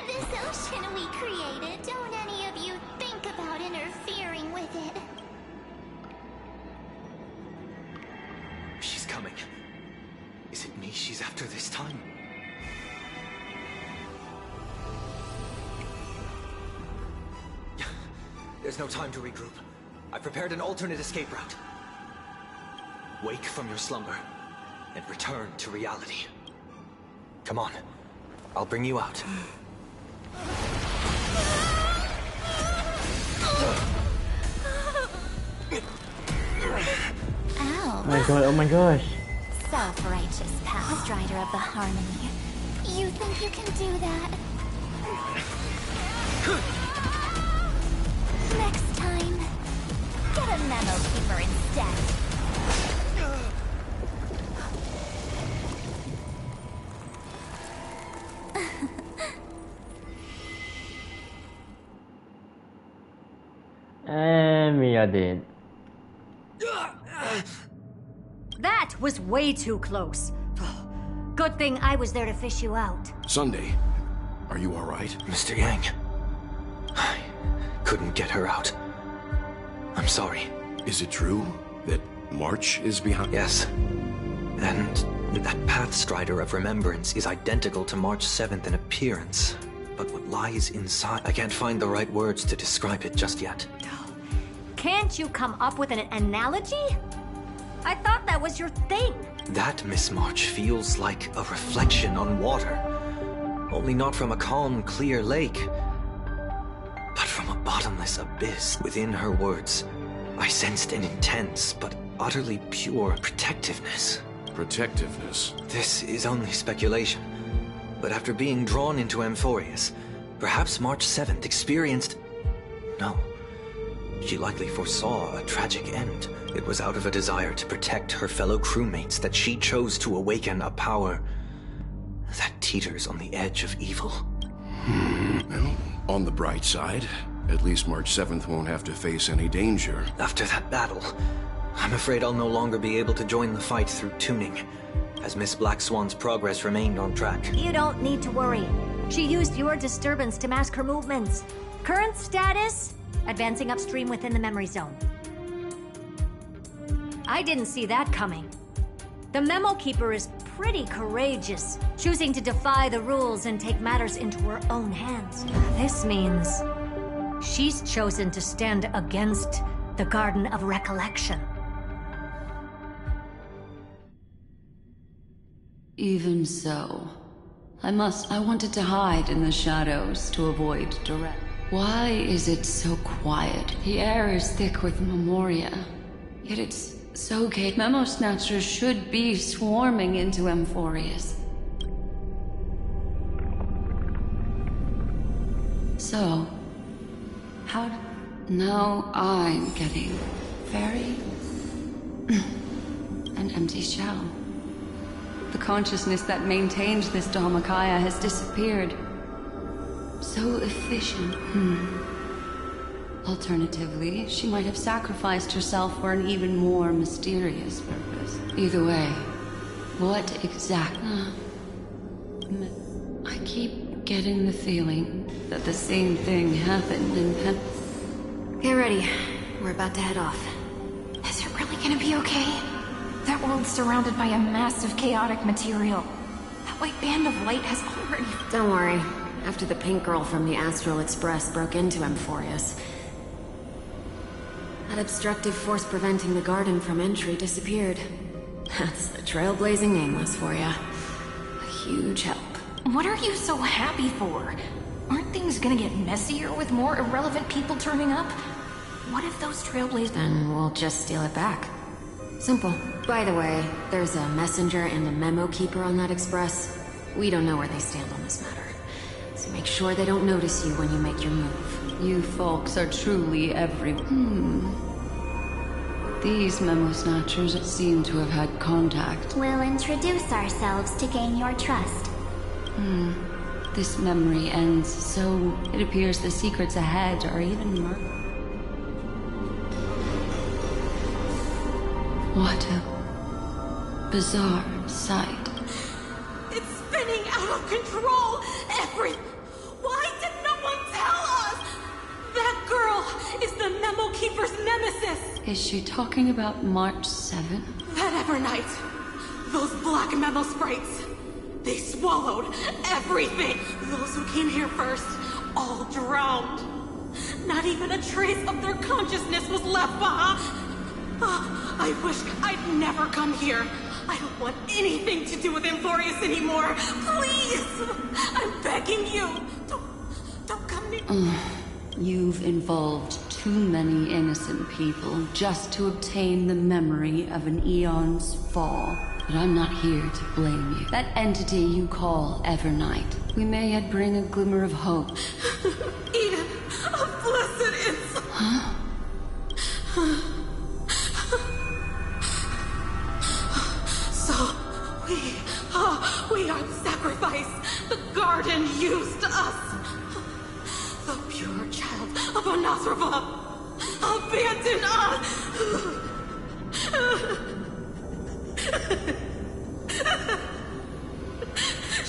This ocean we created, don't any of you think about interfering with it? She's coming. Is it me she's after this time? There's no time to regroup. I've prepared an alternate escape route. Wake from your slumber and return to reality. Come on. I'll bring you out. Ow. Oh my god, oh my gosh. Self-righteous past rider of the harmony. You think you can do that? Next time, get a memo keeper instead. And we are dead. That was way too close. Good thing I was there to fish you out. Sunday, are you alright? Mr. Yang, I couldn't get her out. I'm sorry. Is it true that March is behind? Yes. And that Pathstrider of Remembrance is identical to March 7th in appearance. But what lies inside... I can't find the right words to describe it just yet. Can't you come up with an analogy? I thought that was your thing. That Miss March feels like a reflection on water. Only not from a calm, clear lake, but from a bottomless abyss. Within her words, I sensed an intense but utterly pure protectiveness. Protectiveness? This is only speculation, but after being drawn into Amphorius, Perhaps March 7th experienced... No. She likely foresaw a tragic end. It was out of a desire to protect her fellow crewmates that she chose to awaken a power that teeters on the edge of evil. Well, on the bright side, at least March 7th won't have to face any danger. After that battle, I'm afraid I'll no longer be able to join the fight through tuning, as Miss Black Swan's progress remained on track. You don't need to worry. She used your disturbance to mask her movements. Current status? Advancing upstream within the memory zone. I didn't see that coming. The Memo Keeper is pretty courageous, choosing to defy the rules and take matters into her own hands. This means she's chosen to stand against the Garden of Recollection. Even so, I wanted to hide in the shadows to avoid direct. Why is it so quiet? The air is thick with Memoria, yet it's so gay. Memo Snatchers should be swarming into Amphorius. So, how... Now I'm getting very... an empty shell. The consciousness that maintained this Dharmakaya has disappeared. So efficient. Alternatively, she might have sacrificed herself for an even more mysterious purpose. Either way, what exactly? I keep getting the feeling that the same thing happened in Get ready. We're about to head off. Is it really gonna be okay? That world's surrounded by a massive chaotic material. That white band of light has already... Don't worry. After the pink girl from the Astral Express broke into Amphorius, that obstructive force preventing the garden from entry disappeared. That's the trailblazing nameless for ya. A huge help. What are you so happy for? Aren't things gonna get messier with more irrelevant people turning up? What if those trailblazers... Then we'll just steal it back. Simple. By the way, there's a messenger and a memo keeper on that express. We don't know where they stand on this matter. So make sure they don't notice you when you make your move. You folks are truly These Memo Snatchers seem to have had contact. We'll introduce ourselves to gain your trust. This memory ends, so it appears the secrets ahead are even murky. What a bizarre sight. It's spinning out of control! Why did no one tell us? That girl is the Memo Keeper's nemesis! Is she talking about March 7th? That Evernight, those black Memo sprites, they swallowed everything! Those who came here first, all drowned. Not even a trace of their consciousness was left behind. I wish I'd never come here. I don't want anything to do with Amphorius anymore. Please! I'm begging you. Don't come near. You've involved too many innocent people just to obtain the memory of an eon's fall. But I'm not here to blame you. That entity you call Evernight, we may yet bring a glimmer of hope. Eden, a blessed insult. Huh? So, we are the sacrifice the garden used us. The pure child of Anasrava abandoned us.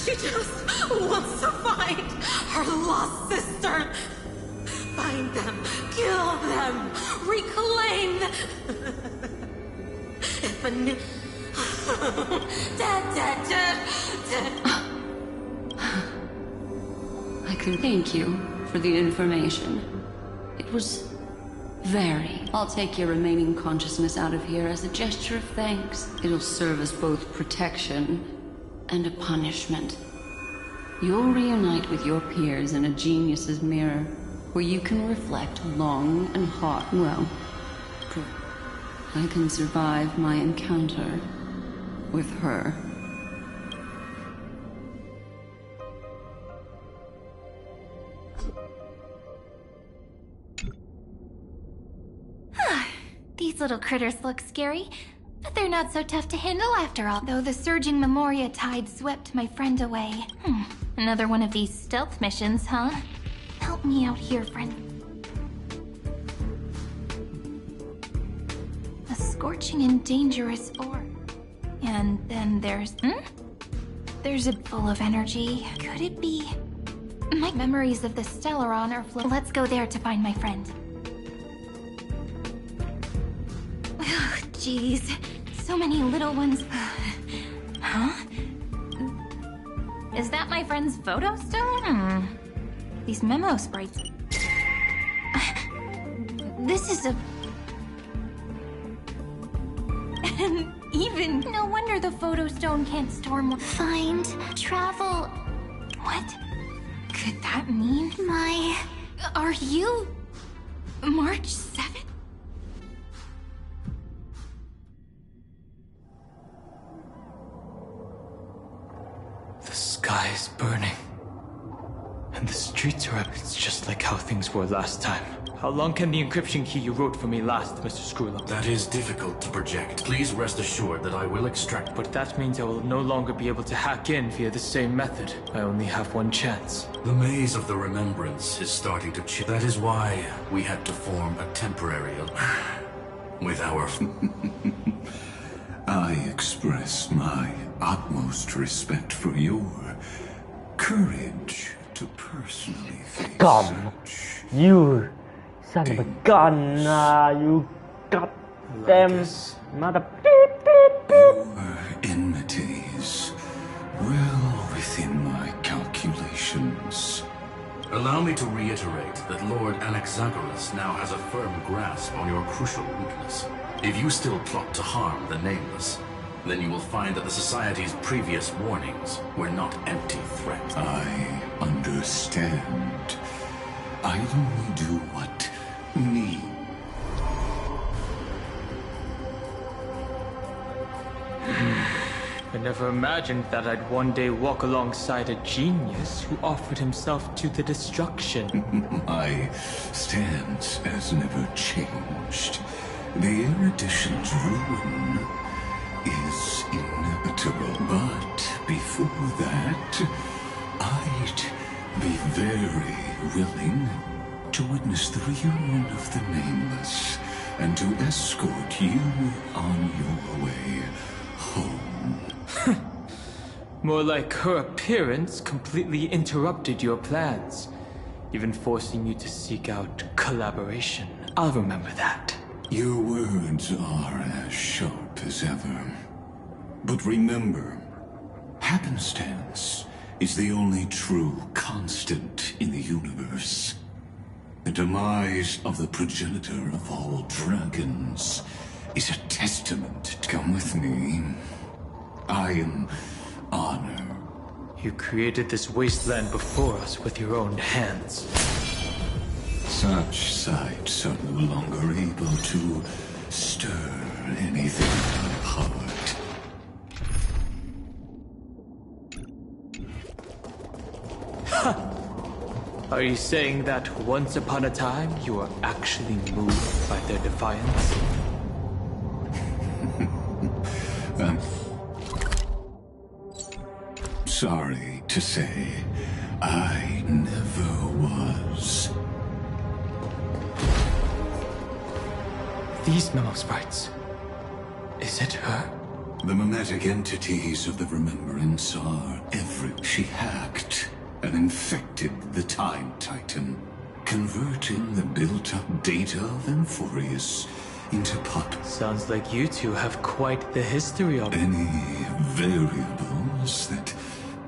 She just wants to find her lost sister. Find them, kill them, reclaim them. If a new... dead. I can thank you for the information. It was very... I'll take your remaining consciousness out of here as a gesture of thanks. It'll serve as both protection and a punishment. You'll reunite with your peers in a genius's mirror, where you can reflect long and hard. Well, I can survive my encounter with her. These little critters look scary, but they're not so tough to handle after all. Though the surging Memoria tide swept my friend away. Another one of these stealth missions, huh? Help me out here, friend. A scorching and dangerous ore. And then there's a full of energy. Could it be? My memories of the Stellaron are Let's go there to find my friend. Ugh, jeez. So many little ones. Huh? Is that my friend's photo still? These memo sprites. This is a... Even... No wonder the photo stone can't store more... Find... travel... What could that mean? Are you... March 7th? The sky is burning. And the streets are up. It's just like how things were last time. How long can the encryption key you wrote for me last, Mr. Screwlock? That is difficult to project. Please rest assured that I will extract... But that means I will no longer be able to hack in via the same method. I only have one chance. The maze of the remembrance is starting to chill. That is why we had to form a temporary... with our... I express my utmost respect for your courage to personally face such... You son of a gun, you goddamn mother... Your enmities well within my calculations. Allow me to reiterate that Lord Anaxagoras now has a firm grasp on your crucial weakness. If you still plot to harm the Nameless, then you will find that the Society's previous warnings were not empty threats. I understand. I only do what need. I never imagined that I'd one day walk alongside a genius who offered himself to the destruction. My stance has never changed. The erudition's ruin is inevitable, but before that, I'd be very willing to witness the reunion of the Nameless and to escort you on your way home. More like her appearance completely interrupted your plans, even forcing you to seek out collaboration. I'll remember that. Your words are as sharp as ever. But remember, happenstance is the only true constant in the universe. The demise of the progenitor of all dragons is a testament. Come with me. I am honor. You created this wasteland before us with your own hands. Such sights are no longer able to stir anything in my heart. Ha! Are you saying that once upon a time you were actually moved by their defiance? Sorry to say, I never was. These memo sprites. Is it her? The mimetic entities of the Remembrance are every... She hacked and infected the Time Titan, converting the built-up data of Amphorius into Sounds like you two have quite the history of... Any variables that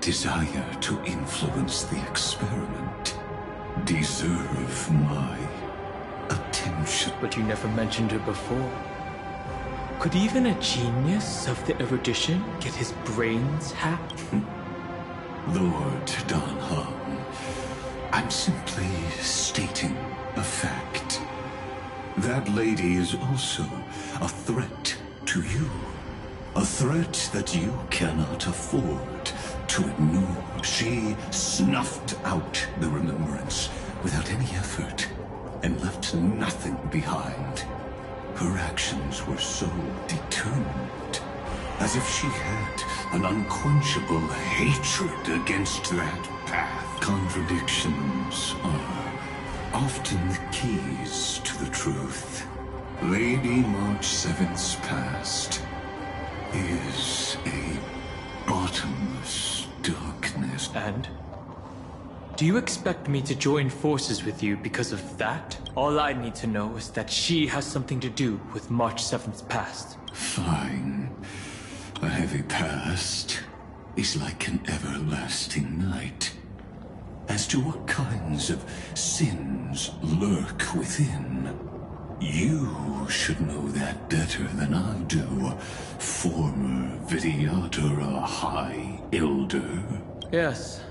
desire to influence the experiment deserve my attention. But you never mentioned her before. Could even a genius of the erudition get his brains hacked? Lord Donham, I'm simply stating a fact. That lady is also a threat to you. A threat that you cannot afford to ignore. She snuffed out the Remembrance without any effort and left nothing behind. Her actions were so determined, as if she had an unquenchable hatred against that path. Contradictions are often the keys to the truth. Lady March 7th's past is a bottomless darkness. And? Do you expect me to join forces with you because of that? All I need to know is that she has something to do with March 7th's past. Fine. A heavy past is like an everlasting night. As to what kinds of sins lurk within, you should know that better than I do, former Vidyadhara High Elder. Yes.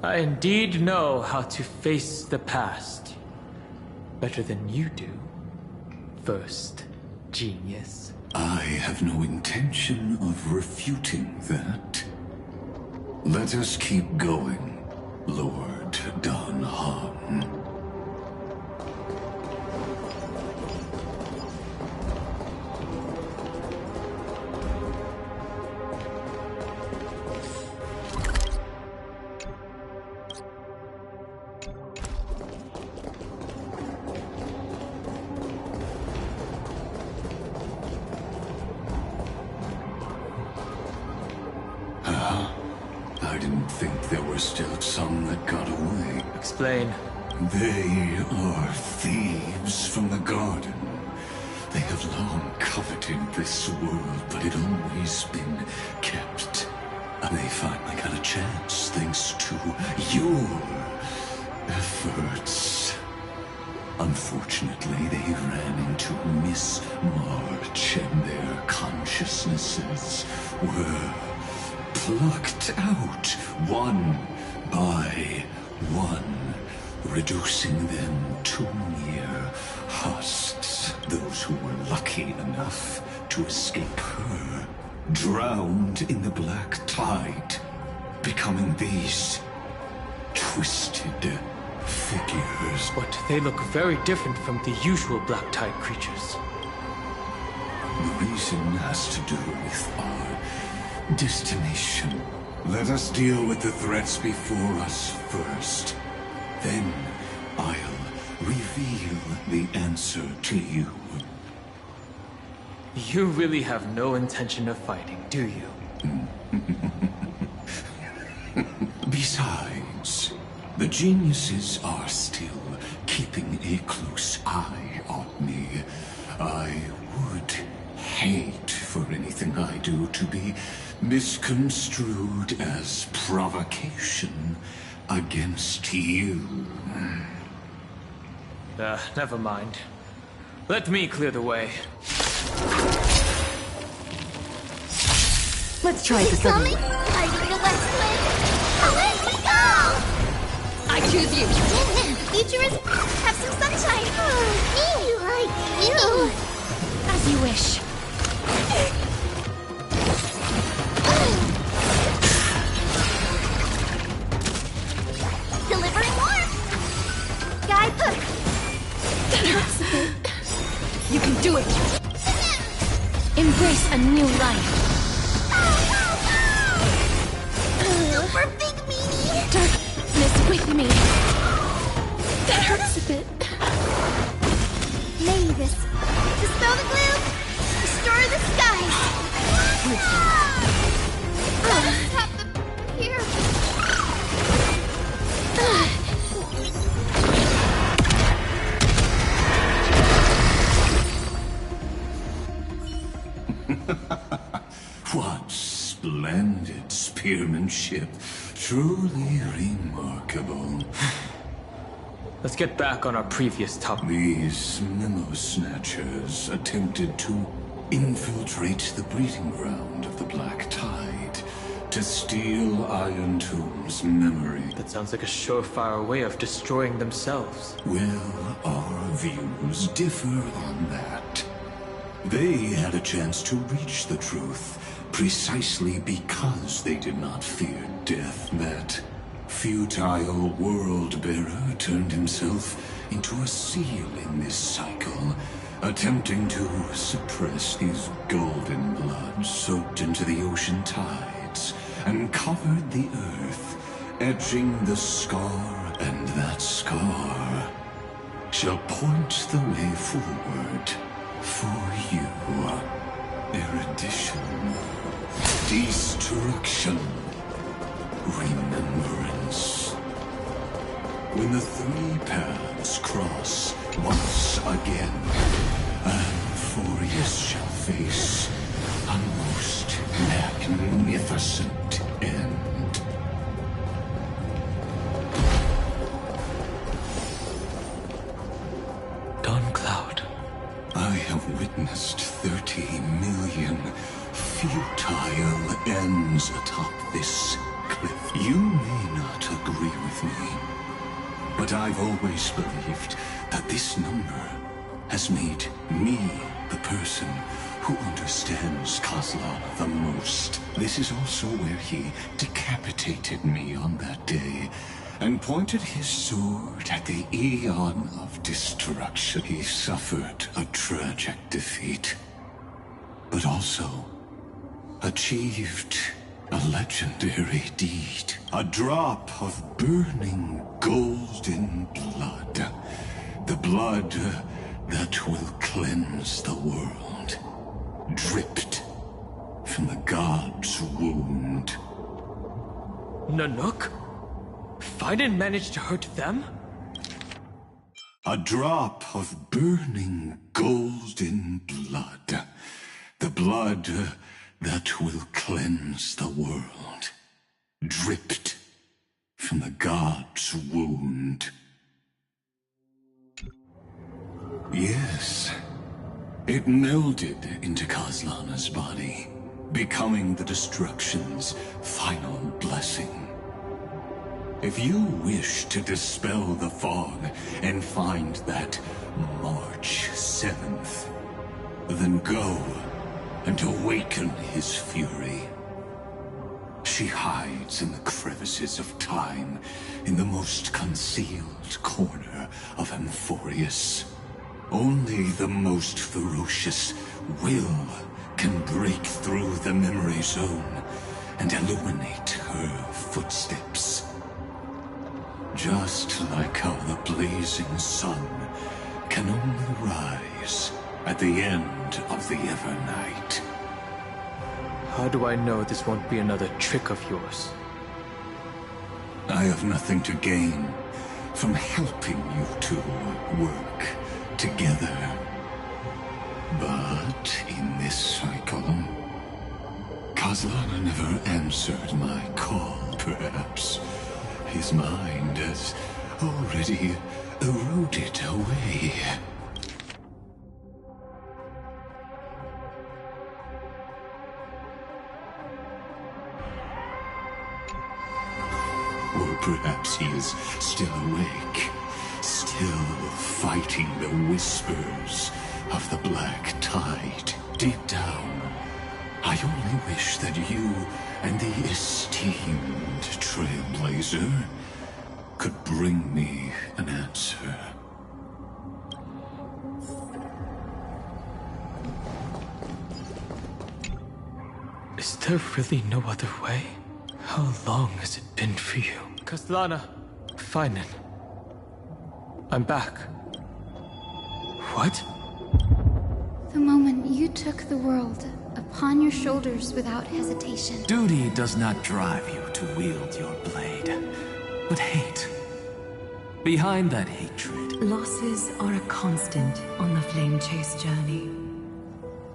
I indeed know how to face the past. Better than you do, First Genius. I have no intention of refuting that. Let us keep going, Lord Don Han. I didn't think there were still some that got away. Explain. They are thieves from the garden. They have long coveted this world, but it always been kept. They finally got a chance thanks to your efforts. Unfortunately, they ran into Miss March, and their consciousnesses were plucked out one by one, reducing them to mere husks. Those who were lucky enough to escape her drowned in the black tide, becoming these twisted figures. But they look very different from the usual black tide creatures. The reason has to do with our destination. Let us deal with the threats before us first. Then I'll reveal the answer to you. You really have no intention of fighting, do you? Besides, the geniuses are still keeping a close eye on me. I would hate for anything I do to be misconstrued as provocation against you. Never mind. Let me clear the way. Let's try this other way. Are you the West Wind? Let me go! I choose you. The future is... Have some sunshine. Me like you. As you wish. Delivering warmth. Guy put. That hurts a bit. You can do it. Embrace a new life. Super big meanie. Darkness with me. That hurts a bit. Mavis. Dispel the gloom. Restore the skies. Let's have them here. What splendid spearmanship. Truly remarkable. Let's get back on our previous topic. These memo snatchers attempted to infiltrate the breeding ground of the Black Tide to steal Iron Tomb's memory. That sounds like a surefire way of destroying themselves. Well, our views differ on that. They had a chance to reach the truth precisely because they did not fear death. That futile world-bearer turned himself into a seal in this cycle, attempting to suppress his golden blood soaked into the ocean tides and covered the earth, edging the scar, and that scar shall point the way forward for you. Erudition, destruction, remembrance. When the three paths cross once again, Amphorius shall face a most magnificent end. Dawn Cloud. I have witnessed 30 million futile ends atop this cliff. You may not agree with me, but I've always believed that this number has made me the person who understands Kozlov the most. This is also where he decapitated me on that day and pointed his sword at the Eon of Destruction. He suffered a tragic defeat, but also achieved a legendary deed. A drop of burning golden blood. The blood that will cleanse the world. Dripped from the god's wound. Nanook? I didn't manage to hurt them? A drop of burning golden blood. The blood that will cleanse the world. Dripped from the god's wound. Yes, it melded into Kozlana's body, becoming the Destruction's final blessing. If you wish to dispel the fog and find that March 7th, then go and awaken his fury. She hides in the crevices of time, in the most concealed corner of Amphorius. Only the most ferocious will can break through the memory zone and illuminate her footsteps. Just like how the blazing sun can only rise at the end of the Evernight. How do I know this won't be another trick of yours? I have nothing to gain from helping you two work together. But in this cycle, Kozlana never answered my call, perhaps. His mind has already eroded away. Or perhaps he is still awake, still fighting the whispers of the Black Tide. Deep down, I only wish that you and the esteemed Trailblazer could bring me an answer. Is there really no other way? How long has it been for you? Kozlana, Feinen. I'm back. What? The moment you took the world upon your shoulders without hesitation. Duty does not drive you to wield your blade, but hate. Behind that hatred... Losses are a constant on the Flame Chase journey.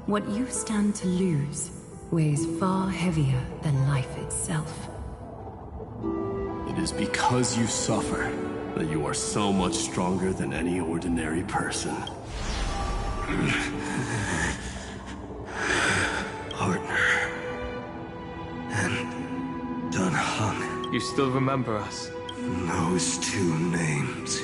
What you stand to lose weighs far heavier than life itself. It is because you suffer that you are so much stronger than any ordinary person. Partner. And Dun Hung. You still remember us? Those two names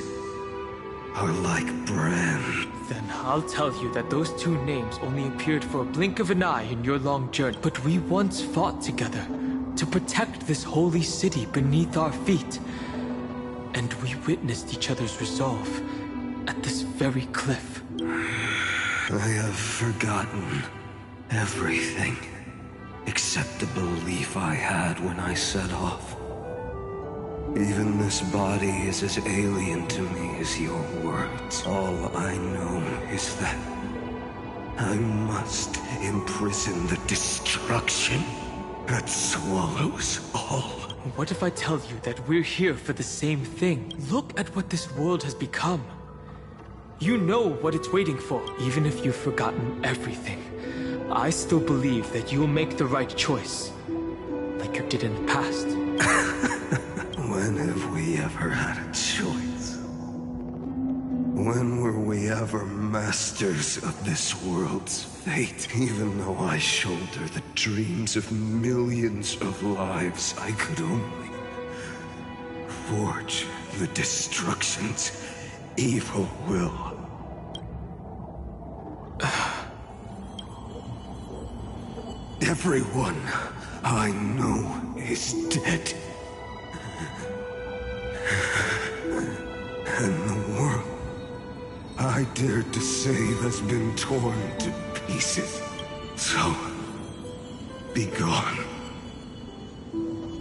are like brand. Then I'll tell you that those two names only appeared for a blink of an eye in your long journey. But we once fought together to protect this holy city beneath our feet. And we witnessed each other's resolve at this very cliff. I have forgotten everything except the belief I had when I set off. Even this body is as alien to me as your words. All I know is that I must imprison the destruction that swallows all. What if I tell you that we're here for the same thing? Look at what this world has become. You know what it's waiting for. Even if you've forgotten everything, I still believe that you'll make the right choice. Like you did in the past. When have we ever had a choice? When were we ever masters of this world's fate? Even though I shoulder the dreams of millions of lives, I could only forge the destruction's evil will. Everyone I know is dead. And the world I dared to save has been torn to pieces. So, be gone.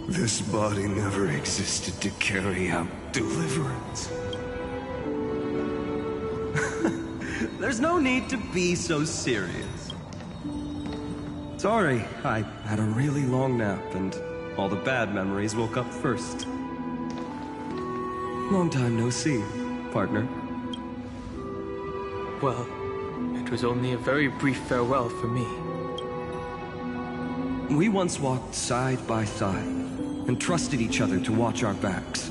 This body never existed to carry out deliverance. There's no need to be so serious. Sorry, I had a really long nap and all the bad memories woke up first. Long time no see, partner. Well, it was only a very brief farewell for me. We once walked side by side and trusted each other to watch our backs.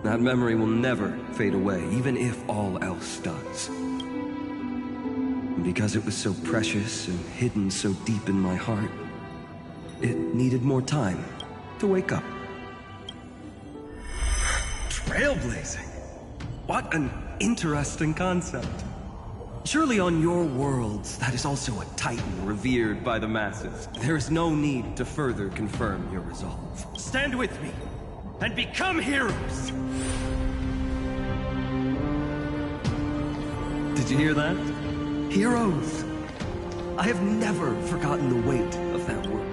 That memory will never fade away, even if all else does. And because it was so precious and hidden so deep in my heart, it needed more time to wake up. Trailblazing? What an interesting concept. Surely on your worlds, that is also a titan revered by the masses. There is no need to further confirm your resolve. Stand with me, and become heroes! Did you hear that? Heroes! I have never forgotten the weight of that word.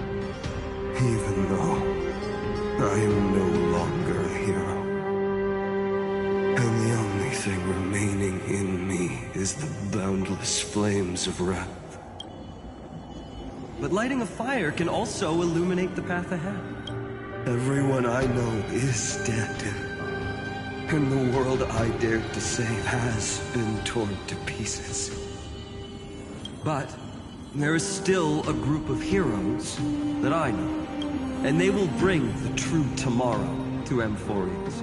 Even though I am no longer a hero. And the only thing remaining in me is the boundless flames of wrath. But lighting a fire can also illuminate the path ahead. Everyone I know is dead. And the world I dared to save has been torn to pieces. But there is still a group of heroes that I know. And they will bring the true tomorrow to Amphorius.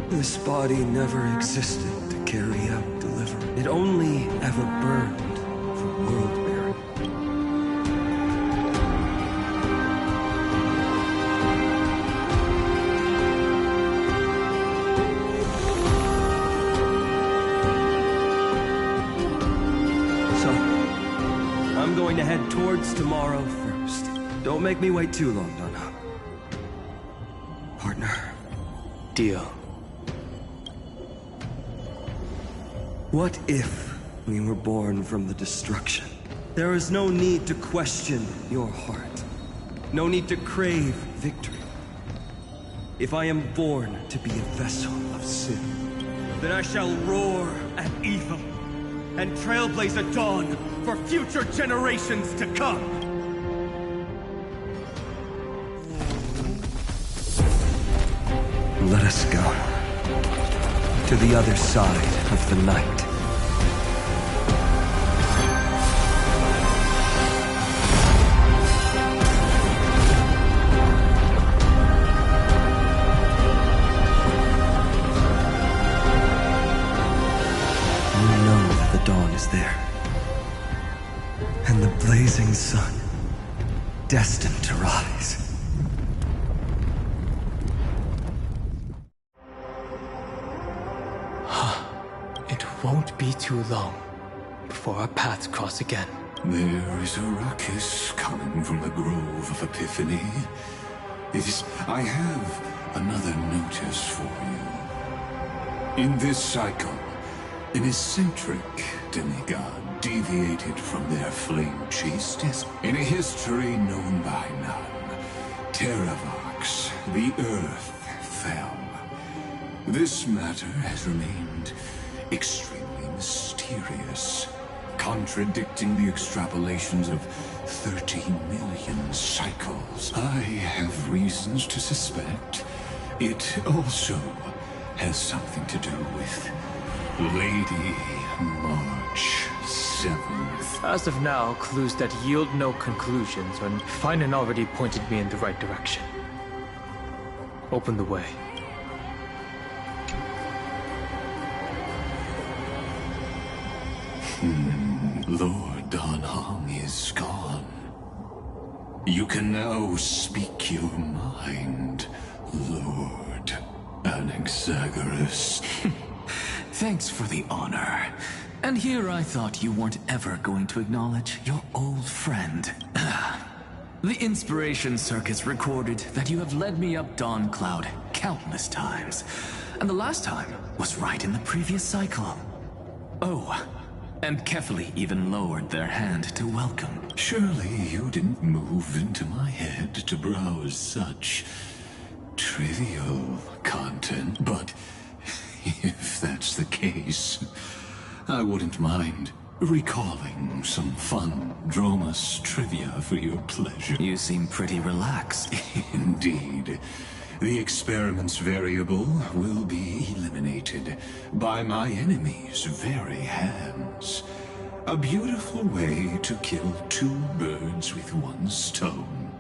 This body never existed to carry out deliverance. It only ever burned for world-bearing. So, I'm going to head towards tomorrow first. Don't make me wait too long, Donna. Partner. Deal. What if we were born from the destruction? There is no need to question your heart. No need to crave victory. If I am born to be a vessel of sin, then I shall roar at evil and trailblaze a dawn for future generations to come. Let us go to the other side of the night. You know that the dawn is there, and the blazing sun destined to rise. It won't be too long before our paths cross again. There is a ruckus coming from the Grove of Epiphany. I have another notice for you. In this cycle, an eccentric demigod deviated from their flame-chased in a history known by none. Terravox, the Earth fell. This matter has remained extremely mysterious, contradicting the extrapolations of 13 million cycles. I have reasons to suspect it also has something to do with Lady March 7th. As of now, clues that yield no conclusions are fine and already pointed me in the right direction. Open the way. Lord Don Hong is gone. You can now speak your mind, Lord Anaxagoras. Thanks for the honor. And here I thought you weren't ever going to acknowledge your old friend. The Inspiration Circus recorded that you have led me up Dawn Cloud countless times. And the last time was right in the previous cycle. Oh, and Kefali even lowered their hand to welcome. Surely you didn't move into my head to browse such trivial content, but if that's the case, I wouldn't mind recalling some fun Dromus trivia for your pleasure. You seem pretty relaxed. Indeed. The experiment's variable will be eliminated by my enemy's very hands. A beautiful way to kill two birds with one stone,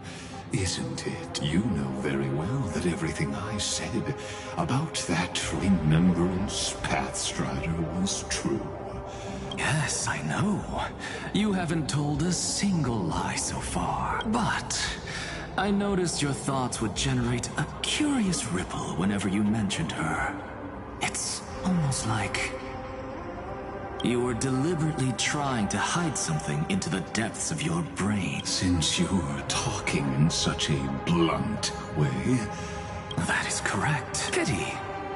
isn't it? You know very well that everything I said about that Remembrance Pathstrider was true. Yes, I know. You haven't told a single lie so far, but I noticed your thoughts would generate a curious ripple whenever you mentioned her. It's almost like you were deliberately trying to hide something into the depths of your brain. Since you're talking in such a blunt way... That is correct. Pity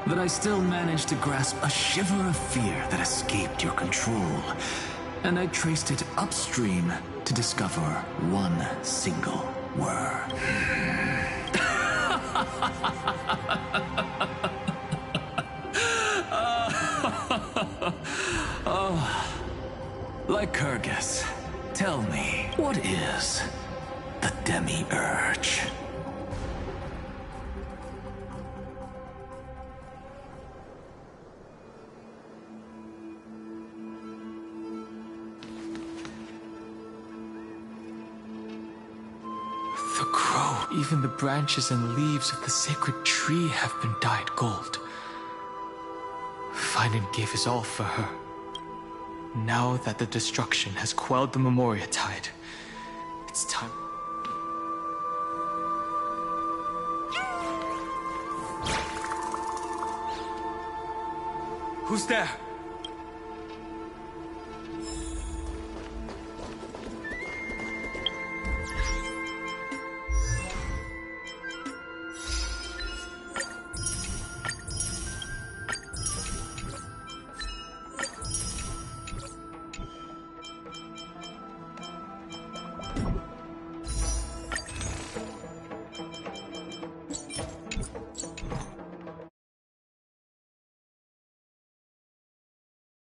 that I still managed to grasp a shiver of fear that escaped your control. And I traced it upstream to discover one single word. Oh, Lycurgus, tell me, what is the Demi-Urge? The crow. Even the branches and leaves of the sacred tree have been dyed gold. Finan gave his all for her. Now that the destruction has quelled the Memoria tide, it's time. Who's there?